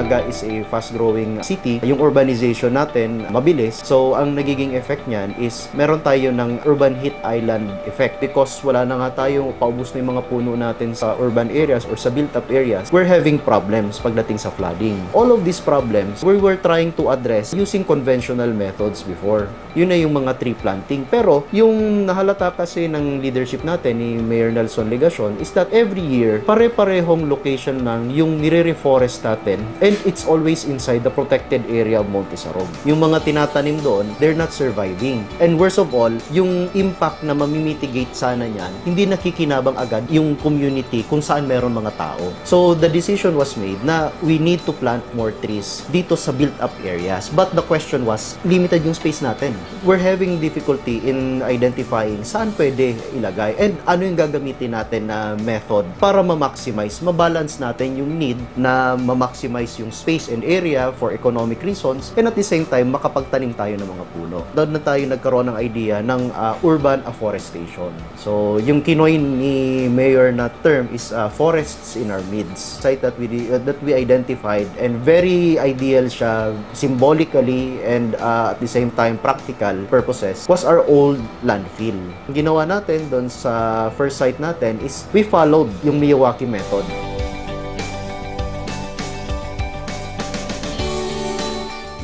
Naga is a fast-growing city. Yung urbanization natin mabilis. So, ang nagiging effect niyan is meron tayo ng urban heat island effect because wala na nga tayo, paubos na yung mga puno natin sa urban areas or sa built-up areas. We're having problems pagdating sa flooding. All of these problems, we were trying to address using conventional methods before. Yun na yung mga tree planting. Pero, yung nahalata kasi ng leadership natin ni Mayor Nelson Legacion is that every year, pare-parehong location lang yung nire-reforest natin and it's always inside the protected area of Monte Sarog. Yung mga tinatanim doon, they're not surviving. And worst of all, yung impact na mamimitigate sana niyan, hindi nakikinabang agad yung community kung saan meron mga tao. So, the decision was made na we need to plant more trees dito sa built-up areas. But the question was, limited yung space natin. We're having difficulty in identifying saan pwede ilagay and ano yung gagamitin natin na method para ma-maximize, ma-balance natin yung need na ma-maximize yung space and area for economic reasons and at the same time, makapagtanim tayo ng mga puno. Doon na tayo nagkaroon ng idea ng urban afforestation. So, yung kinoin ni Mayor na term is forests in our midst. Site that we identified and very ideal siya symbolically and at the same time practical purposes was our old landfill. Ang ginawa natin doon sa first site natin is we followed yung Miyawaki method.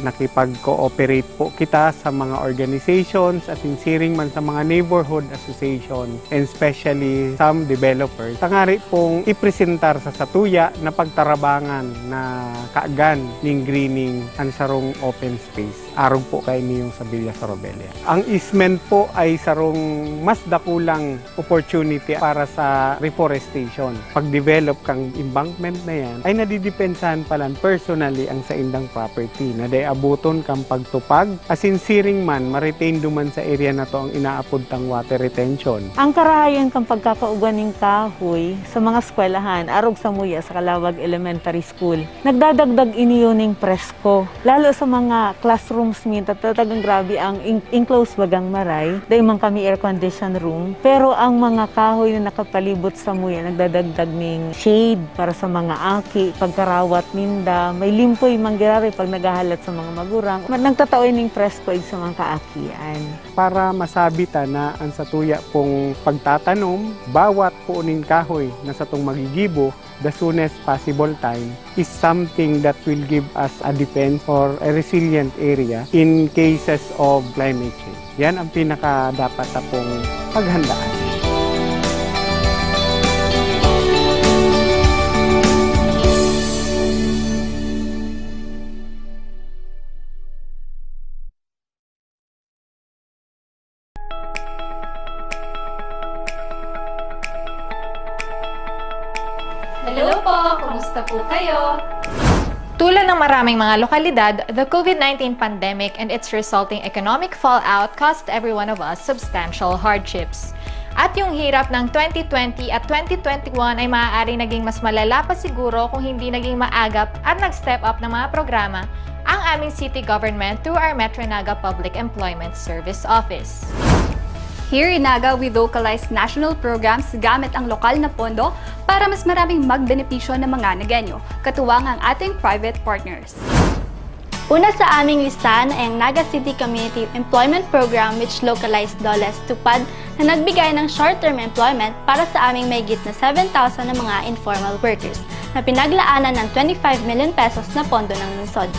Nakipag-cooperate po kita sa mga organizations at insiring man sa mga neighborhood association and especially some developers. Tangari pong ipresentar sa Satuya na pagtarabangan na kaagan ng greening ang sarong open space. Arog po kayo niyong sa Villa Sorobelia. Ang easement po ay sarong mas dakulang opportunity para sa reforestation. Pag-develop kang embankment na yan, ay nadidepensahan palan personally ang sa indang property na day abuton kang pagtupag. As in siring man, ma-retain duman sa area na to ang inaapod tang water retention. Ang karahayan kang pagkakaugan ng kahoy sa mga eskwelahan, arog sa Muya sa Kalawag Elementary School, nagdadagdag iniyoning presko. Lalo sa mga classrooms minta, talagang grabe ang enclosed bagang maray. Dahil man kami air-conditioned room. Pero ang mga kahoy na nakapalibot sa Muya, nagdadagdag ng shade para sa mga aki, pagkarawat ninda. May limpoy manggirari pag naghahalat sa mga magurang. Nagtataoy ng presko sa mga kaakian. Para masabita na ang Satuya pong pagtatanom, bawat puunin kahoy na sa tong magigibo, the soonest possible time is something that will give us a defense or a resilient area in cases of climate change. Yan ang pinaka dapat na pong paghandaan. Hello po! Kumusta po kayo? Tulad ng maraming mga lokalidad, the COVID-19 pandemic and its resulting economic fallout caused every one of us substantial hardships. At yung hirap ng 2020 at 2021 ay maaaring naging mas malala pa siguro kung hindi naging maagap at nag-step up ng mga programa ang aming city government through our Metro Naga Public Employment Service Office. Here in Naga, we localized national programs gamit ang lokal na pondo para mas maraming magbenepisyo ng mga Nagenyo, katuwang ang ating private partners. Una sa aming listahan ay ang Naga City Community Employment Program which localized Doles Tupad na nagbigay ng short-term employment para sa aming mahigit na 7,000 na mga informal workers na pinaglaanan ng 25 million pesos na pondo ng lungsod.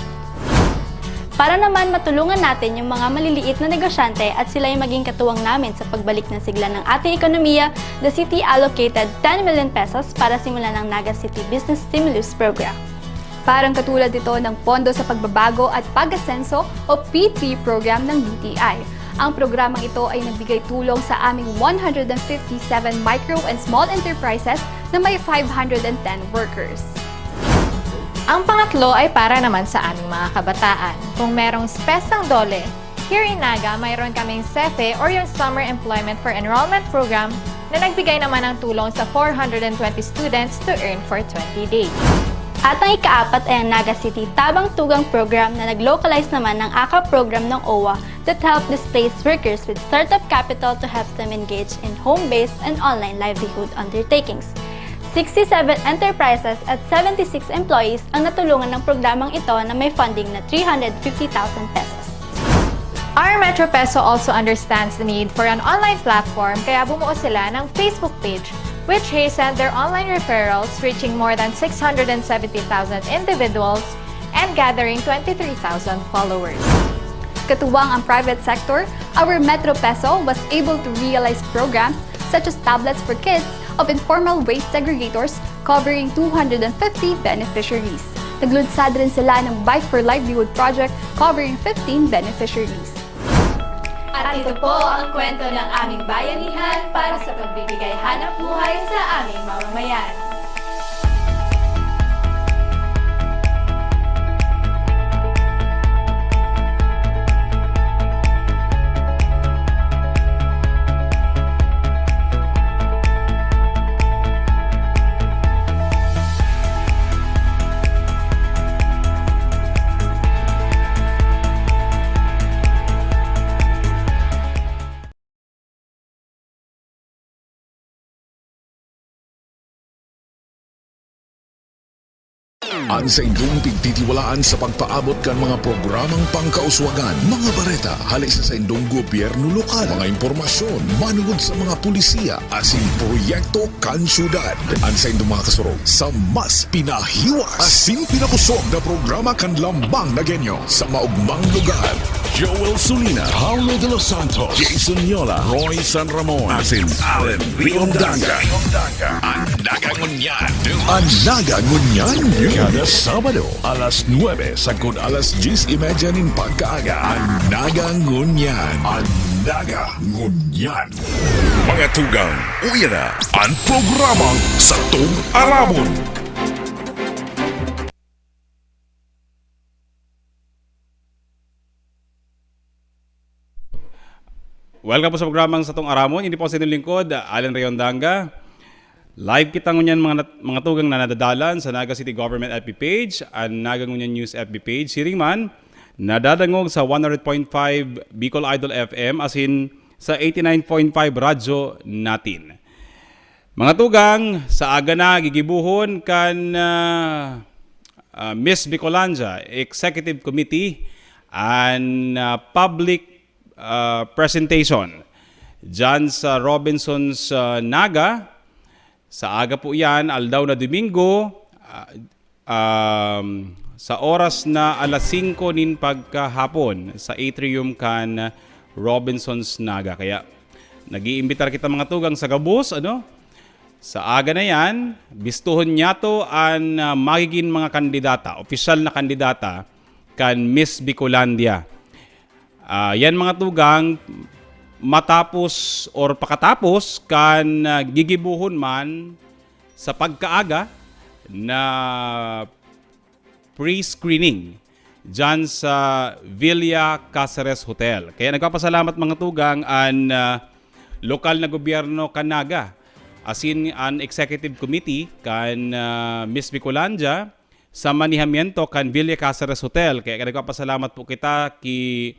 Para naman matulungan natin yung mga maliliit na negosyante at sila yung maging katuwang namin sa pagbalik ng sigla ng ating ekonomiya, the city allocated 10 million pesos para simulan ang Naga City Business Stimulus Program. Parang katulad ito ng Pondo sa Pagbabago at Pag-asenso o P3 program ng DTI. Ang programang ito ay nagbigay tulong sa aming 157 micro and small enterprises na may 510 workers. Ang pangatlo ay para naman sa aming mga kabataan. Kung merong spesang dole, here in Naga, mayroon kaming SEFE or yung Summer Employment for Enrollment Program na nagbigay naman ng tulong sa 420 students to earn for 20 days. At ang ikaapat ay ang Naga City Tabang Tugang Program na nag-localize naman ng AKA program ng OWA that help displaced workers with startup capital to help them engage in home-based and online livelihood undertakings. 67 enterprises at 76 employees ang natulungan ng programang ito na may funding na 350,000 pesos. Our Metro Peso also understands the need for an online platform kaya bumuo sila ng Facebook page which hastened their online referrals reaching more than 670,000 individuals and gathering 23,000 followers. Katuwang ang private sector, our Metro Peso was able to realize programs such as tablets for kids of informal waste segregators covering 250 beneficiaries. Naglunsad rin sila ng Bike for Livelihood project covering 15 beneficiaries. At ito po ang kwento ng aming bayanihan para sa pagbibigay hanap buhay sa aming mamamayan. Ang sa inyong pigtitiwalaan sa pagpaabot kan mga programang pangkauswagan, mga bareta, halisa sa inyong gobyerno lokal, mga impormasyon, manungod sa mga pulisiya, asin proyekto kan syudad. Ang sa inyong mga kasurog sa mas pinahiwas, asin pinapusog na programa kan lambang na genyo sa maugmang lugar. Joel Sulina, Paulo de los Santos, Jason Yola, Roy San Ramon, asin Allen Riondanga. Ang nagangunyan. Ang nagangunyan. Kada Sabado, alas 9 sagkod alas 10:30 ning pagkaaga. Ang nagangunyan. Ang nagangunyan. Mga tugang, uya na ang programang Satong Aramon. Welcome po sa programang Satong Aramon. Hindi po sa inyong lingkod, Allen Riondanga. Live kita ngunyan mga tugang na nadadalan sa Naga City Government FB page, ang Naga Ngunyan News FB page. Siring man, nadadangog sa 100.5 Bicol Idol FM as in sa 89.5 radyo natin. Mga tugang, sa aga na gigibuhon kan Miss Bicolandia Executive Committee and public presentation dyan sa Robinson's Naga. Sa aga po yan, aldaw na Domingo, sa oras na alas 5 nin pagkahapon sa atrium kan Robinson's Naga. Kaya nag-iimbitar kita mga tugang sa gabus, sa aga na yan, bistuhon niya to ang magiging mga kandidata, opisyal na kandidata kan Miss Bicolandia. Yan mga tugang, matapos or pakatapos kan gigibuhon man sa pagkaaga na pre-screening dyan sa Villa Caceres Hotel. Kaya nagpapasalamat mga tugang ang lokal na gobyerno Kanaga asin an executive committee kan Miss Bicolandia sa manihamiento kan Villa Caceres Hotel. Kaya nagpapasalamat po kita ki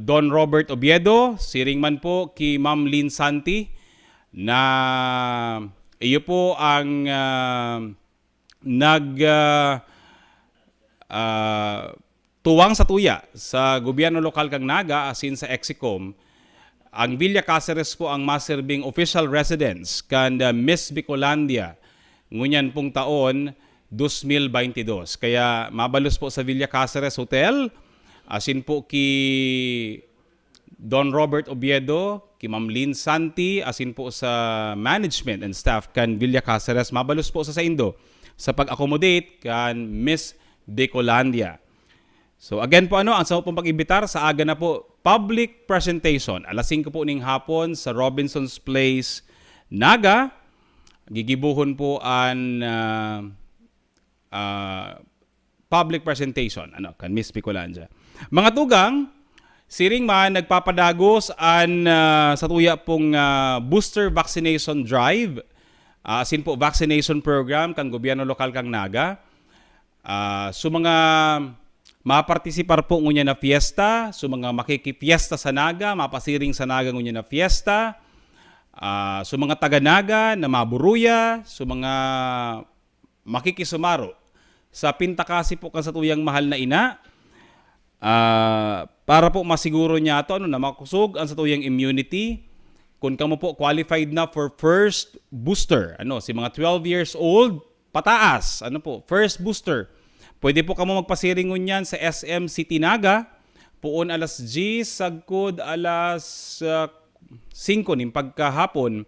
Don Robert Oviedo, siring man po ki Ma'am Lynn Santi na iyo po ang tuwang sa tuya sa gobyerno lokal kang Naga asin sa Exicom. Ang Villa Caceres po ang maserbing official residence kan Miss Bicolandia ngunyan pong taon 2022. Kaya mabalos po sa Villa Caceres Hotel asin po ki Don Robert Oviedo, ki Ma'am Lynn Santi, asin po sa management and staff kan Villa Caceres, mabalos po sa Indo sa pag-accommodate kan Miss Bicolandia. So again po ang sa pong pag-imbitar sa aga na po, public presentation, alas 5 po ning hapon sa Robinson's Place, Naga. Gigibuhon po ang public presentation kan Miss Bicolandia. Mga tugang, siring man nagpapadagos an sa tuya pong booster vaccination drive, asin po vaccination program kang gobyerno lokal kang Naga. So mga mapartisipar po ngunya na fiesta, so mga makikipiesta sa Naga, mapasiring sa Naga ngunya na fiesta, So mga taga-Naga na maburuya, so mga makikisumaro sa pintakasi po kan sa tuyang mahal na ina, para po masiguro niya ito na makusog ang sa tuyang immunity. Kung kamo po qualified na for first booster, si mga 12 years old pataas, first booster, pwede po kamo magpasiringon yan sa SM City Naga, puon alas 10, sagkod alas 5 ning pagkahapon.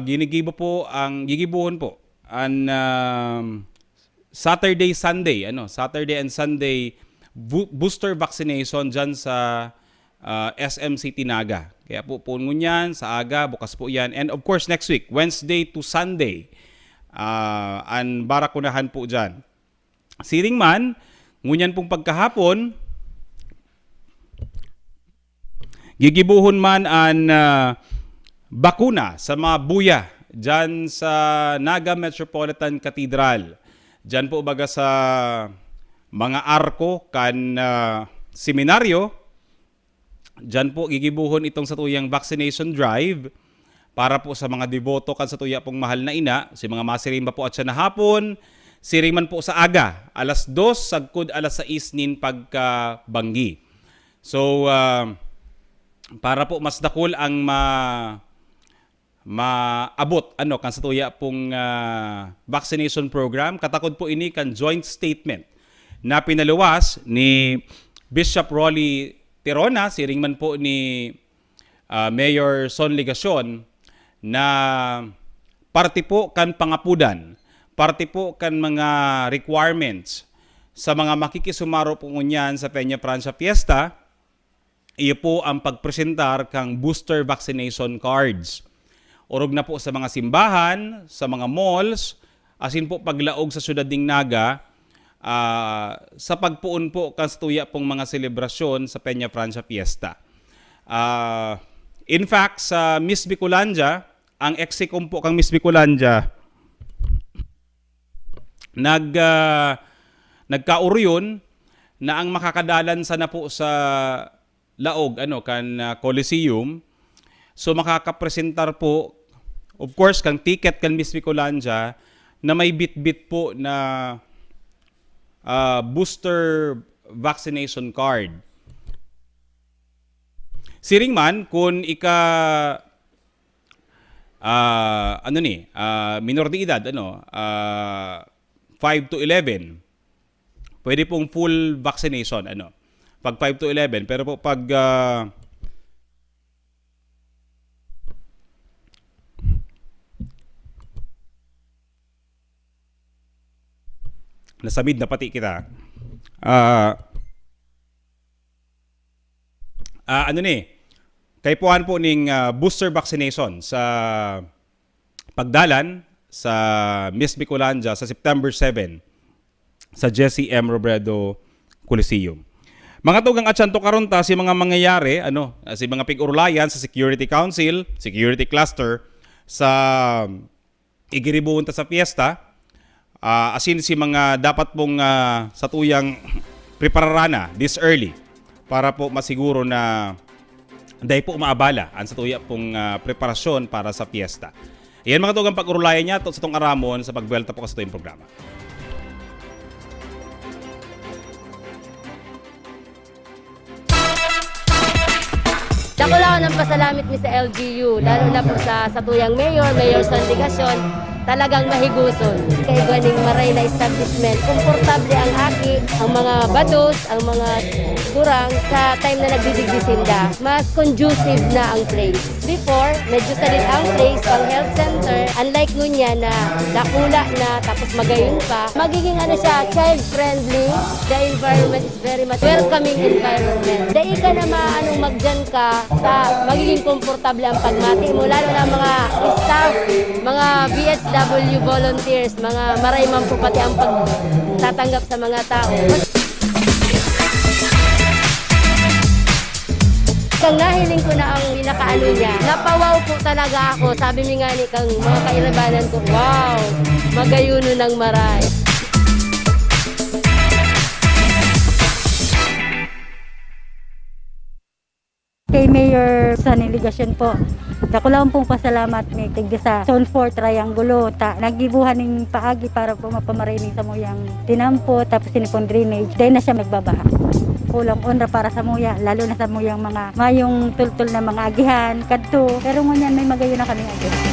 Gigibuhon po ang Saturday, Sunday, Saturday and Sunday booster vaccination dyan sa SM City Naga. Kaya po puno yan sa aga, bukas po yan. And of course next week, Wednesday to Sunday, ang barakunahan po dyan. Siring man, ngunyan pong pagkahapon, gigibuhon man ang bakuna sa mga buya dyan sa Naga Metropolitan Cathedral. Dyan po baga sa mga arko kan seminaryo. Dyan po gigibuhon itong sa tuyang vaccination drive para po sa mga deboto kan sa tuya pong mahal na ina. Si mga masirimba po at siya na hapon. Siriman po sa aga, alas 2, sagkod alas 6 nin pagkabanggi. So, para po mas dakol ang maabot kan sa tuya pong vaccination program, katakod po ini kan joint statement na pinaluwas ni Bishop Rolly Tirona, siring man po ni Mayor Son Ligacion, na parte po kan pangapudan, parte po kan mga requirements sa mga makikisumaro po ngunyan sa Peña Francia Fiesta. Iyo po ang pagpresentar kang booster vaccination cards. Orog na po sa mga simbahan, sa mga malls, asin po paglaog sa syudad ding Naga, sa pagpuon po kan sa tuya pong mga selebrasyon sa Peña Francia Fiesta. In fact, sa Miss Bicolandia, ang execom po kang Miss Bicolandia, nagkauryon na ang makakadalan sana po sa laog Coliseum. So makakapresentar po, of course, kang ticket kan Miss Bicolandia na may bit-bit po na booster vaccination card. Siring man kung minor de edad 5 to 11, pwede pong full vaccination pag 5 to 11, pero po pag nasamid na pati kita. Kay puan po ning booster vaccination sa pagdalan sa Miss Bicolandia sa September 7 sa Jesse M. Robredo Coliseum. Mga tugang atyanto karon ta si mga mangyayari, si mga pig-urulayan sa Security Council, Security Cluster sa igiribuhon ta sa fiesta. Asin si mga dapat pong sa tuyang prepararana this early para po masiguro na dahil po maabala ang sa tuya pong preparasyon para sa fiesta. Iyan mga tugang pag-urulayan niya sa itong aramon sa pagbuelta po sa tuyang programa. Dako lang ng pasalamit mi sa LGU, lalo na po sa tuyang Mayor Son Ligacion, talagang mahiguson. Kay ganing maray na establishment, komportable ang aki, ang mga batos, ang mga kurang sa time na nagdidigdisinda. Mas conducive na ang place. Before, medyo salit ang place, pang health center. Unlike ngunya na dakula na tapos magayon pa, magiging siya, child-friendly. The environment is very much welcoming environment. Dahil ka na magdyan ka sa magiging komportable ang pagmati mo, lalo na mga staff, mga BHW volunteers, mga marayman po pati ang pagtatanggap sa mga tao. Kang nahiling ko na ang pinakaano niya, napawaw po talaga ako. Sabi mi nga ni kang mga kairabanan ko, wow, magayuno ng maray. Kay Mayor Sonny Ligacion po, Dako lang pong pasalamat ni tigda sa Zone 4 Triangulo. Nagibuhan ng paagi para po mapamarinig sa muyang tinampo tapos sinipon drainage. Dahil na siya nagbabaha. Kulang onra para sa muya, lalo na sa muyang mga mayong tultul na mga agihan, kadto. Pero ngunyan may magayon na kaming agihan.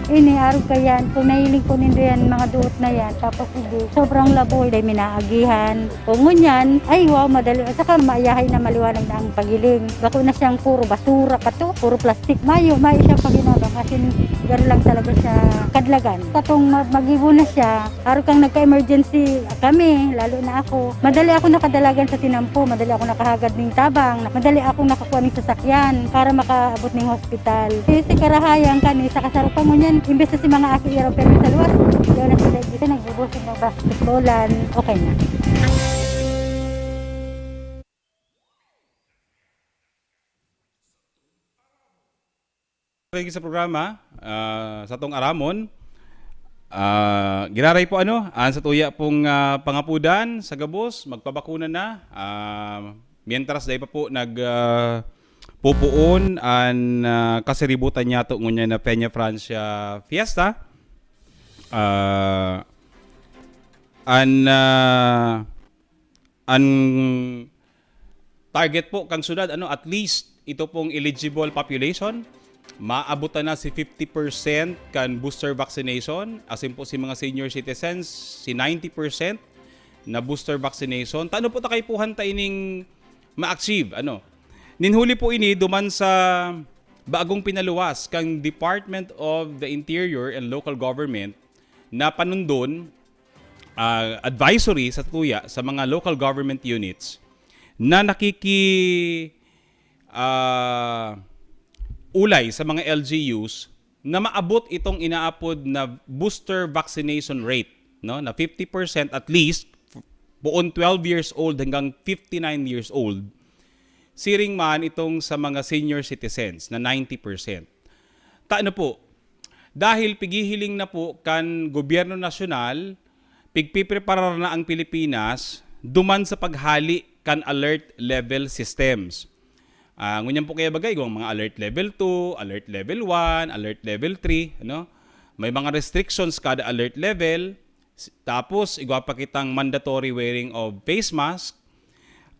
Ini araw kayan, kung nahiling ko nindo yan, mga duot na yan, tapos hindi, sobrang laboy, dahil minaagihan. Kung ngunyan, ay wow, madali. Saka maayahay na maliwanag na ang pagiling. Bako na siyang puro basura pa to, puro plastic. Mayo siya paginabang kasi gano'n lang talaga siya kadlagan. Katong mag-ibo na siya, araw kang nagka-emergency kami, lalo na ako. Madali ako nakadalagan sa tinampo, madali ako nakahagad ng tabang, madali ako nakakuha ng sasakyan para makaabot ng hospital. Kasi karahayang kani sa kasarupan ngunyan, imbes na si mga aki iraw pero sa luwas, yun na sila dito, nagbubusig ng basketballan, okay na. Sa programa, sa tong aramon, giraray po sa tuya pong pangapudan sa gabos, magpabakuna na. Mientras dahil pa po pupuon an kasiributan niya to ngunya na Peña Francia Fiesta. An target po kang syudad at least ito pong eligible population maabutan na si 50% kan booster vaccination, asin po si mga senior citizens si 90% na booster vaccination. Tano po ta kay puhan ta ining ma-achieve ninhuli po ini duman sa bagong pinaluwas kang Department of the Interior and Local Government na panundon advisory sa tuya sa mga local government units na ulay sa mga LGUs na maabot itong inaapod na booster vaccination rate na 50% at least buon 12 years old hanggang 59 years old. Siring man itong sa mga senior citizens na 90%. Po, dahil pigihiling na po kan gobyerno nasyonal, pigpipreparar na ang Pilipinas duman sa paghali kan alert level systems. Ngunyan po kaya bagay kung mga alert level 2, alert level 1, alert level 3, may mga restrictions kada alert level. Tapos igwa pa kitang mandatory wearing of face mask.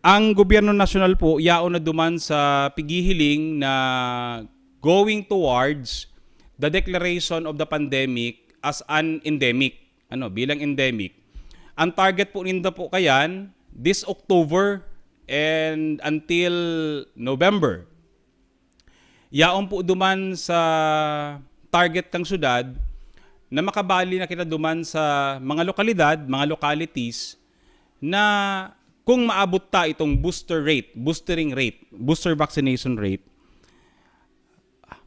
Ang gobyerno nasyonal po yaon na duman sa pigihiling na going towards the declaration of the pandemic as an endemic, bilang endemic. Ang target po ninda po kayan this October and until November. Yaon po duman sa target kang syudad na makabali na kita duman sa mga lokalidad, mga localities na kung maabot ta itong booster vaccination rate,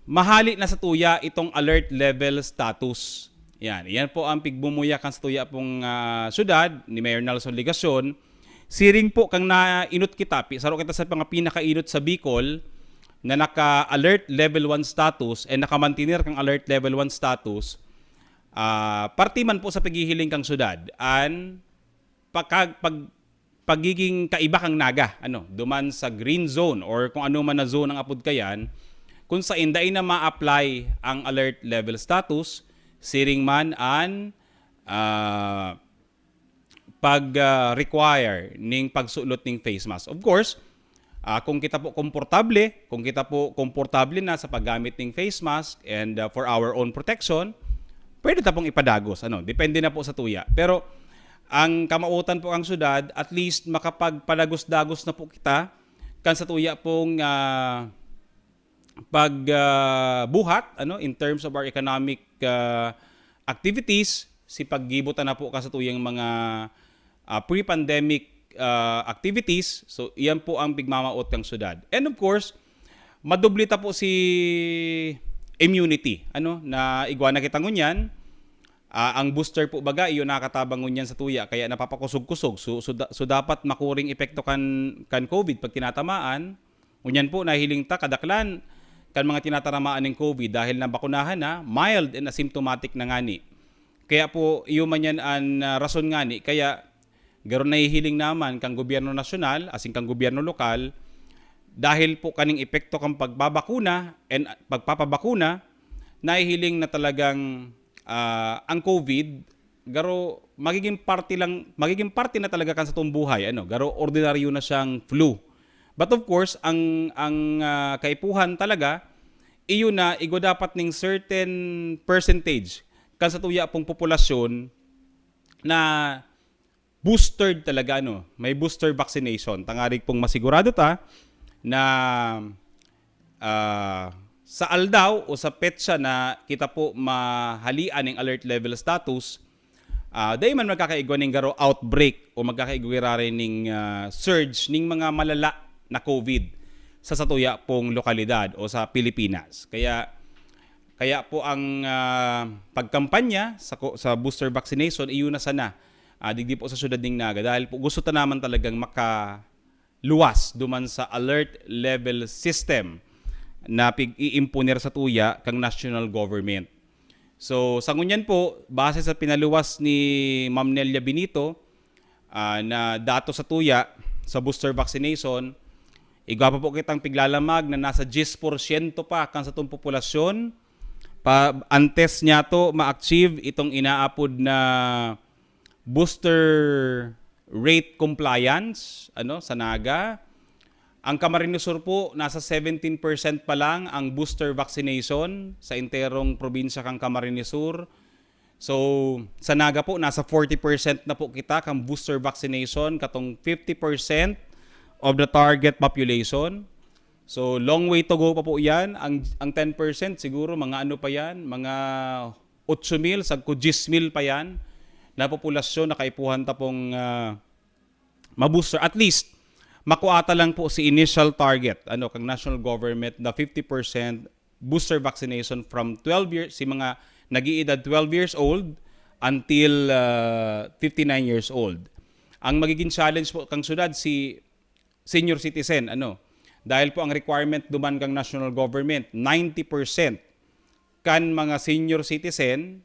mahali na sa tuya itong alert level status. Yan po ang pigbumuyakan sa tuya pong syudad ni Mayor Nelson Ligacion. Siring po kang nainot kita, saro kita sa mga pinakainot sa Bicol na naka-alert level 1 status and nakamantinir kang alert level 1 status, parti man po sa paghihiling kang syudad an pagiging kaiba kang naga, duman sa green zone or kung ano man na zone ang apod kayan, kung sa inday na ma-apply ang alert level status, siring man an pag-require ning pagsulot ning face mask. Of course, kung kita po komportable na sa paggamit ning face mask and for our own protection, pwede ta pong ipadagos. Depende na po sa tuya. Pero ang kamautan po ang syudad, at least makapagpadagos-dagos na po kita kan sa tuya pong pagbuhat in terms of our economic activities, si paggibutan na po ka sa tuyang mga pre-pandemic activities. So, iyan po ang pigmamaot ng syudad. And of course, madublita po si immunity. Na igwa na kita ngunyan. Ang booster po baga, iyon nakatabang ngunyan sa tuya. Kaya napapakusog-kusog. So dapat makuring epekto kan COVID pag tinatamaan. Ngunyan po, nahiling ta, kadaklan kan mga tinataramaan ng COVID dahil nabakunahan na, mild and asymptomatic na ngani. Kaya po, iyo man yan ang rason ngani. Kaya, garon nahihiling naman kang gobyerno nasyonal, asing kang gobyerno lokal, dahil po kaning epekto kang pagbabakuna and pagpapabakuna, nahihiling na talagang ang COVID garo magiging parte na talaga kan sa tong buhay, garo ordinaryo na siyang flu. But of course, ang kaipuhan talaga iyo na igo dapat ning certain percentage kan sa tuya pong populasyon na boosted talaga, may booster vaccination. Tangarig pong masigurado ta na sa aldaw o sa petsa na kita po mahalian ng alert level status, dahil man magkakaigwa ng garo outbreak o magkakaigwa rin ng surge ng mga malala na COVID sa satuya pong lokalidad o sa Pilipinas. Kaya po ang pagkampanya sa booster vaccination, iyon na sana digdi po sa syudad ng Naga dahil po gusto ta naman talagang makaluwas duman sa alert level system na pig-iimponer sa tuya kang national government. So sa ngunyan po, base sa pinaluwas ni Ma'am Nelia Benito na dato sa tuya sa booster vaccination, igwa pa po kitang piglalamag na nasa 10% pa kang sa itong populasyon antes niya to ma-achieve itong inaapod na booster rate compliance sa Naga. Ang Camarines Sur po, nasa 17% pa lang ang booster vaccination sa interong probinsya kang Camarines Sur. So, sa Naga po, nasa 40% na po kita kang booster vaccination, katong 50% of the target population. So, long way to go pa po yan. Ang 10% siguro, mga pa yan, mga 8,000, sagko 10,000 pa yan na populasyon na kaipuhan ta pong mabooster. At least, makuata lang po si initial target, kang national government na 50% booster vaccination from 12 years, si mga nag-iedad 12 years old until 59 years old. Ang magiging challenge po kang syudad si senior citizen, dahil po ang requirement duman kang national government, 90% kan mga senior citizen,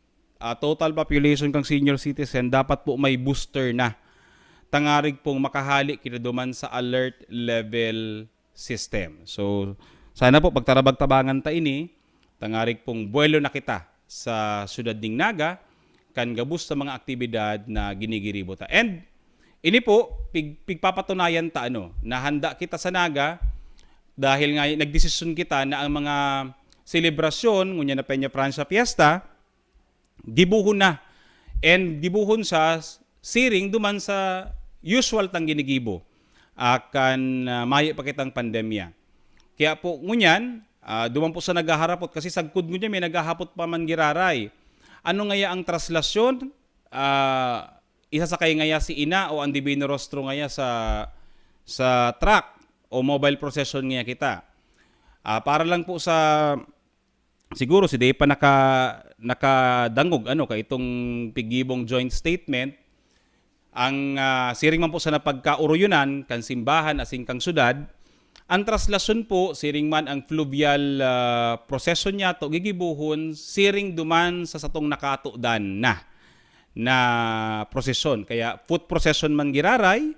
total population kang senior citizen, dapat po may booster na. Tangarig pong makahali kita duman sa alert level system. So, sana po pagtarabag-tabangan ta ini, tangarig pong buwelo na kita sa syudad ng Naga, kan gabus sa mga aktibidad na ginigiribo ta. And, ini po, pigpapatunayan ta na handa kita sa Naga, dahil nga nagdesisyon kita na ang mga selebrasyon, ngunya na Peña Francia Fiesta, gibuhon na. And gibuhon sa siring duman sa usual tang ginigibo akan mahi pa kitang pandemya. Kaya po ngunyan, duman po sa nagaharapot kasi sagkod ngunya may nagahapot pa man giraray. Ano ngaya ang traslasyon? Isa sa kay ngaya si ina o ang Divino Rostro ngaya sa truck o mobile procession ngaya kita. Para lang po sa siguro si Day pa nakadangog ka itong pigibong joint statement. Ang siring man po sa napagkauruyunan kan simbahan asing kang syudad, ang traslasyon po siring man ang fluvial procession niya to gigibuhon siring duman sa satong nakatudan na prosesyon. Kaya foot procession man giraray,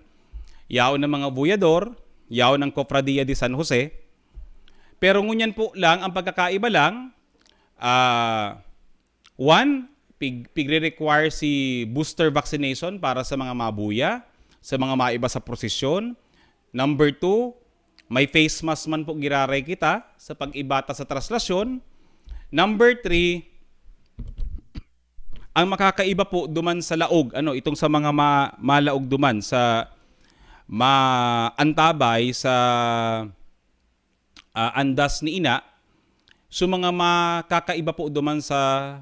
yaon ng mga buyador, yaon ng Cofradia de San Jose. Pero ngunyan po lang, ang pagkakaiba lang, one, pigre-require si booster vaccination para sa mga mabuya, sa mga maiba sa prosesyon. Number 2, may face mask man po giraray kita sa pag-ibata sa traslasyon. Number 3, ang makakaiba po duman sa laog, itong sa mga malaog duman sa maantabay sa andas ni ina, so mga makakaiba po duman sa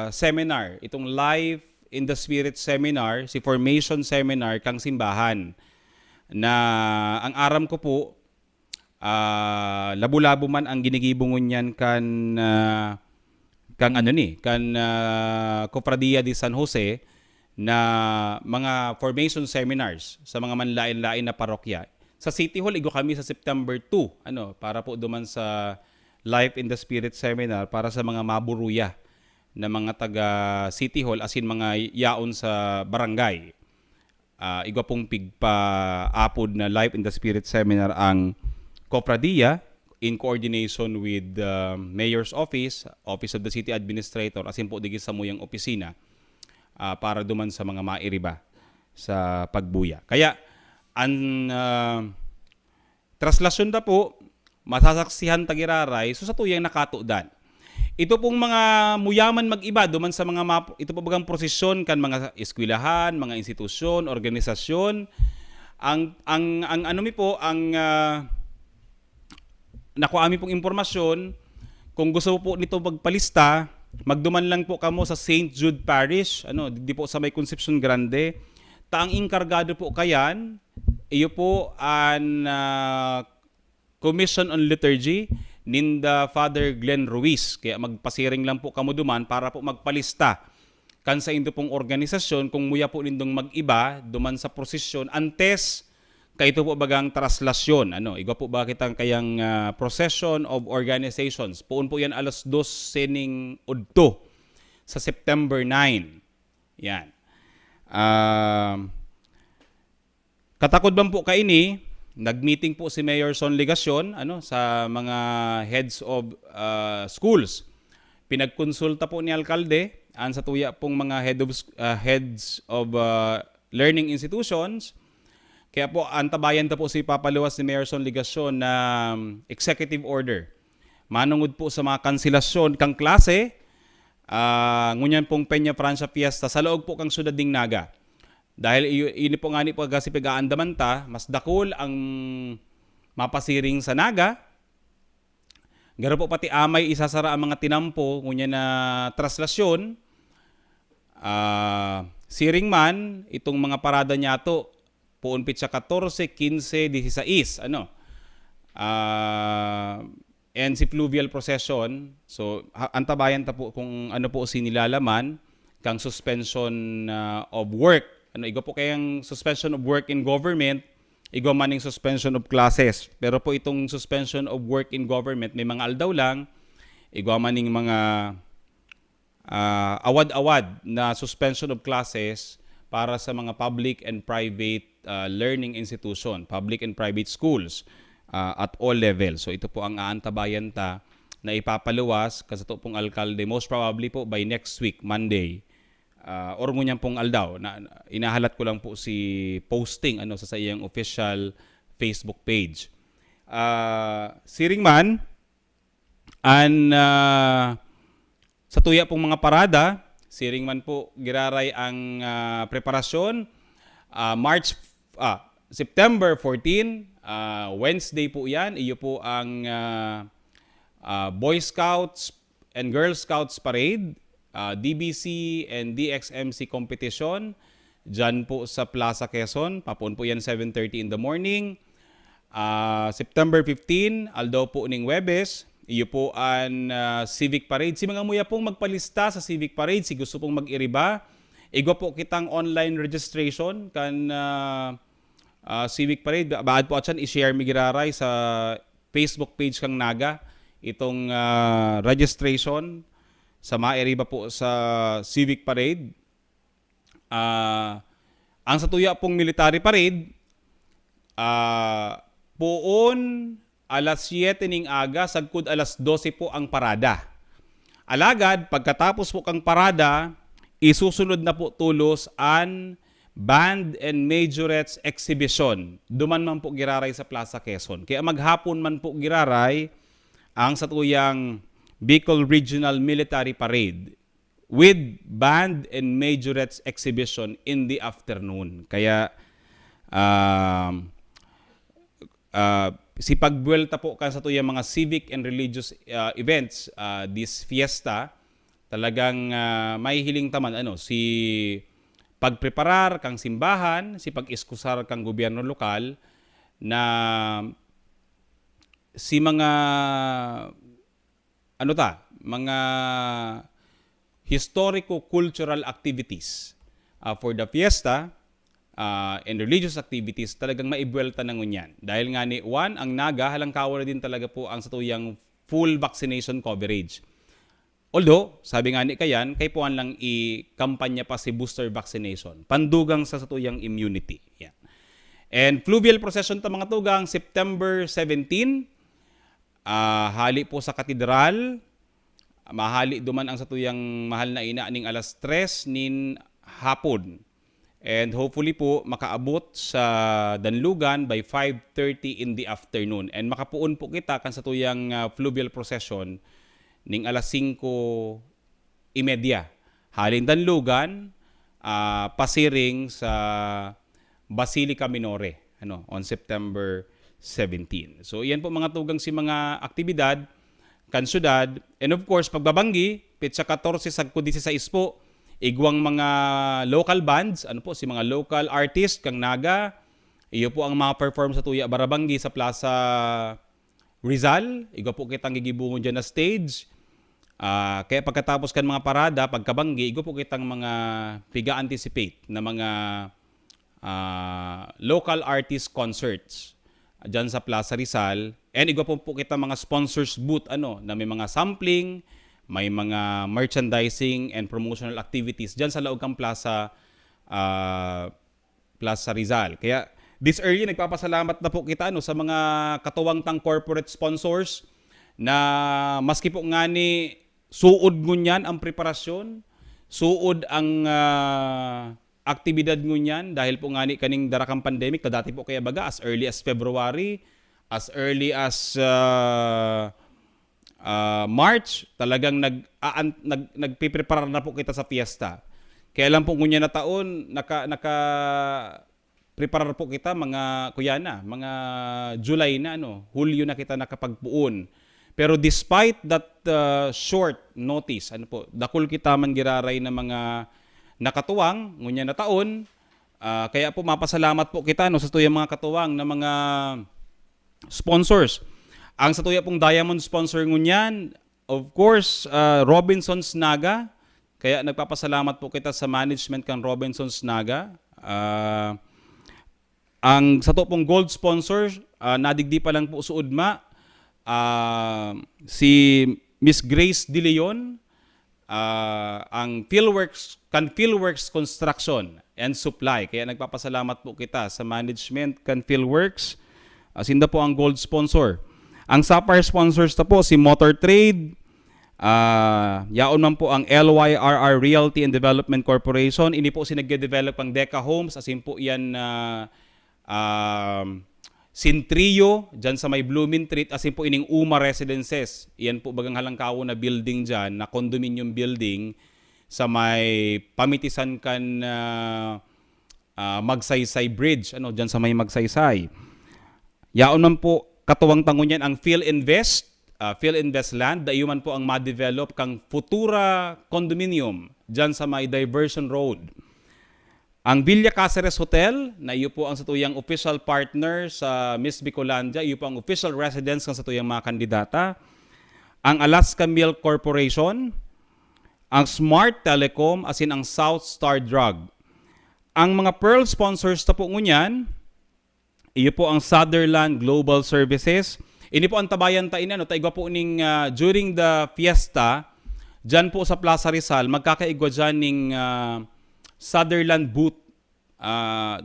seminar, itong Life in the Spirit seminar, si Formation seminar kang simbahan, na ang aram ko po, labo-labo man ang ginigibungon yan kan Cofradia de San Jose na mga formation seminars sa mga manlain-lain na parokya. Sa City Hall, igo kami sa September 2, para po duman sa Life in the Spirit seminar para sa mga maburuya na mga taga City Hall, asin mga yaon sa barangay. Igo pong pigpa-apod na Life in the Spirit seminar ang Cofradia in coordination with the Mayor's Office, Office of the City Administrator, asin po digis sa muyang opisina para duman sa mga mairiba sa pagbuya. Kaya, ang traslasyon na po, masasaksihan tagiraray, so sa tuyang nakatudan. Ito pong mga muyaman mag-iba, duman sa mga, ito po bagang prosesyon kan mga eskwelahan, mga institusyon, organisasyon, ang ano mi po, ang nakuha mi pong impormasyon, kung gusto po nito magpalista, magduman lang po kamo sa St. Jude Parish, di po sa may Concepcion Grande. Taang inkargado po kayan, iyo po ang Commission on Liturgy ninda Father Glenn Ruiz. Kaya magpasiring lang po kamo duman para po magpalista kan sa indo pong organisasyon kung muya po nindong mag-iba duman sa prosesyon antes kaito po bagang traslasyon. Igo po ba kitang kayang procession of organizations. Puun po yan alas 2 sining udto sa September 9. Yan. Katakod bang po kaini, nag-meeting po si Mayor Son Ligacion sa mga heads of schools. Pinagkonsulta po ni Alkalde sa tuya pong mga heads of learning institutions. Kaya po, antabayan ta po si papaluwas ni Mayor Son Ligacion na executive order. Manungod po sa mga kanselasyon kang klase, ngunyan pong Peña Francia Fiesta, sa loob po kang Syudad ding Naga. Dahil ini po nga ni po kasi pigaandaman ta, mas dakol ang mapasiring sa Naga. Garo po pati amay isasara ang mga tinampo, ngunyan na traslasyon. Siring man, itong mga parada niya to, puun pitsa 14, 15, 16, and si fluvial procession. So, antabayan ta po kung ano po sinilalaman kang suspension of work. Igo po kayang suspension of work in government, igo maning suspension of classes. Pero po itong suspension of work in government, may mga aldaw lang, igo maning mga awad-awad na suspension of classes para sa mga public and private learning institution, public and private schools at all levels. So ito po ang aantabayan ta na ipapaluwas kasi ito pong alkalde most probably po by next week, Monday, or ngunyan pong aldaw. Inahalat ko lang po si posting sa iyang official Facebook page. Siring man, sa tuya pong mga parada, siring man po giraray ang preparasyon. September 14, Wednesday po yan. Iyo po ang Boy Scouts and Girl Scouts Parade, DBC and DXMC competition. Diyan po sa Plaza Quezon. Papun po yan 7:30 in the morning. September 15, aldaw po ning Webes. Iyo po ang Civic Parade. Si mga muya pong magpalista sa Civic Parade, si gusto pong mag-iriba, igo po kitang online registration kan Civic Parade. Baad po atyan i-share mi giraray sa Facebook page kang Naga itong registration sa mairiba po sa Civic Parade. Ang sa tuya pong military parade, poon alas 7 ning aga, sagkud alas 12 po ang parada. Alagad, pagkatapos po kang parada, isusunod na po tulos ang Band and Majorettes Exhibition. Duman man po giraray sa Plaza Quezon. Kaya maghapon man po giraray ang sa tuyang Bicol Regional Military Parade with Band and Majorettes Exhibition in the afternoon. Kaya si pagbuelta po kan sa tuyang mga civic and religious events, this fiesta, talagang may hiling taman si pagpreparar kang simbahan, si pag-iskusar kang gobyerno lokal na si mga mga historico-cultural activities for the fiesta and religious activities talagang maibuelta ng unyan. Dahil nga ni Juan, ang Naga, halangkawa na din talaga po ang sa tuyang full vaccination coverage. Although, sabi nga ni Kayan, kay puan lang i-kampanya pa si booster vaccination. Pandugang sa tuyang immunity. Yan. And fluvial procession ta mga tugang September 17. Hali po sa katedral. Mahali duman ang satuyang mahal na ina ning alas 3 nin hapon. And hopefully po makaabot sa Danlugan by 5:30 in the afternoon. And makapuon po kita kan satuyang fluvial procession ning alas 5:30. Halin Danlugan, pasiring sa Basilica Minore on September 17. So iyan po mga tugang si mga aktibidad kan syudad. And of course, pagbabanggi, pitsa 14 sagko 16 po, igwang mga local bands, si mga local artist kang naga, iyo po ang mga perform sa Tuya Barabanggi sa Plaza Rizal. Igwa po kitang gigibungon dyan na stage. Kaya pagkatapos kan mga parada, pagkabanggi, igwa po kitang mga piga-anticipate na mga local artist concerts dyan sa Plaza Rizal. And igwa po kita mga sponsors booth na may mga sampling, may mga merchandising and promotional activities dyan sa loob ng Plaza Rizal. Kaya this early nagpapasalamat na po kita sa mga katuwang tang corporate sponsors na maski po nga ni suod ngunyan ang preparasyon, suod ang aktibidad ngunyan dahil po nga ni kaning darakang pandemic, dati po kaya baga as early as February, as early as March, talagang nagpiprepare na po kita sa fiesta. Kaya lang po ngunya na taon, prepare po kita mga mga July na Hulyo na kita nakapagpuon. Pero despite that short notice, dakol kita man giraray na mga nakatuwang ngunya na taon, kaya po mapasalamat po kita sa tuyang mga katuwang na mga sponsors. Ang sa tuya pong diamond sponsor ngunyan, of course, Robinsons Naga. Kaya nagpapasalamat po kita sa management kang Robinsons Naga. Ang sa to pong gold sponsor, nadigdi pa lang po suudma, si Miss Grace De Leon, ang Philworks Construction and Supply. Kaya nagpapasalamat po kita sa management kan Philworks. Sinda po ang gold sponsor. Ang sapphire sponsors na po si Motor Trade, yaon man po ang LYRR Realty and Development Corporation. Ini po si nagde-develop ang Deca Homes, asin po yan Sintrio, dyan sa may Blooming Street, asin po ining Uma Residences. Iyan po bagang halangkawo na building dyan, na condominium building sa may pamitisan kan Magsaysay Bridge, dyan sa may Magsaysay. Yaon man po katuwang tangon yan ang Philinvest Land, dayo man po ang ma-develop kang Futura Condominium dyan sa may Diversion Road. Ang Villa Caceres Hotel, na iyo po ang satuyang official partner sa Miss Bicolandia, iyo po ang official residence ng satuyang mga kandidata. Ang Alaska Milk Corporation, ang Smart Telecom, asin ang South Star Drug. Ang mga Pearl sponsors na po ngunyan, iyo po ang Sutherland Global Services. Ini po ang tabayan taigwa po ning during the fiesta, dyan po sa Plaza Rizal, magkakaigwa dyan ning Sutherland booth.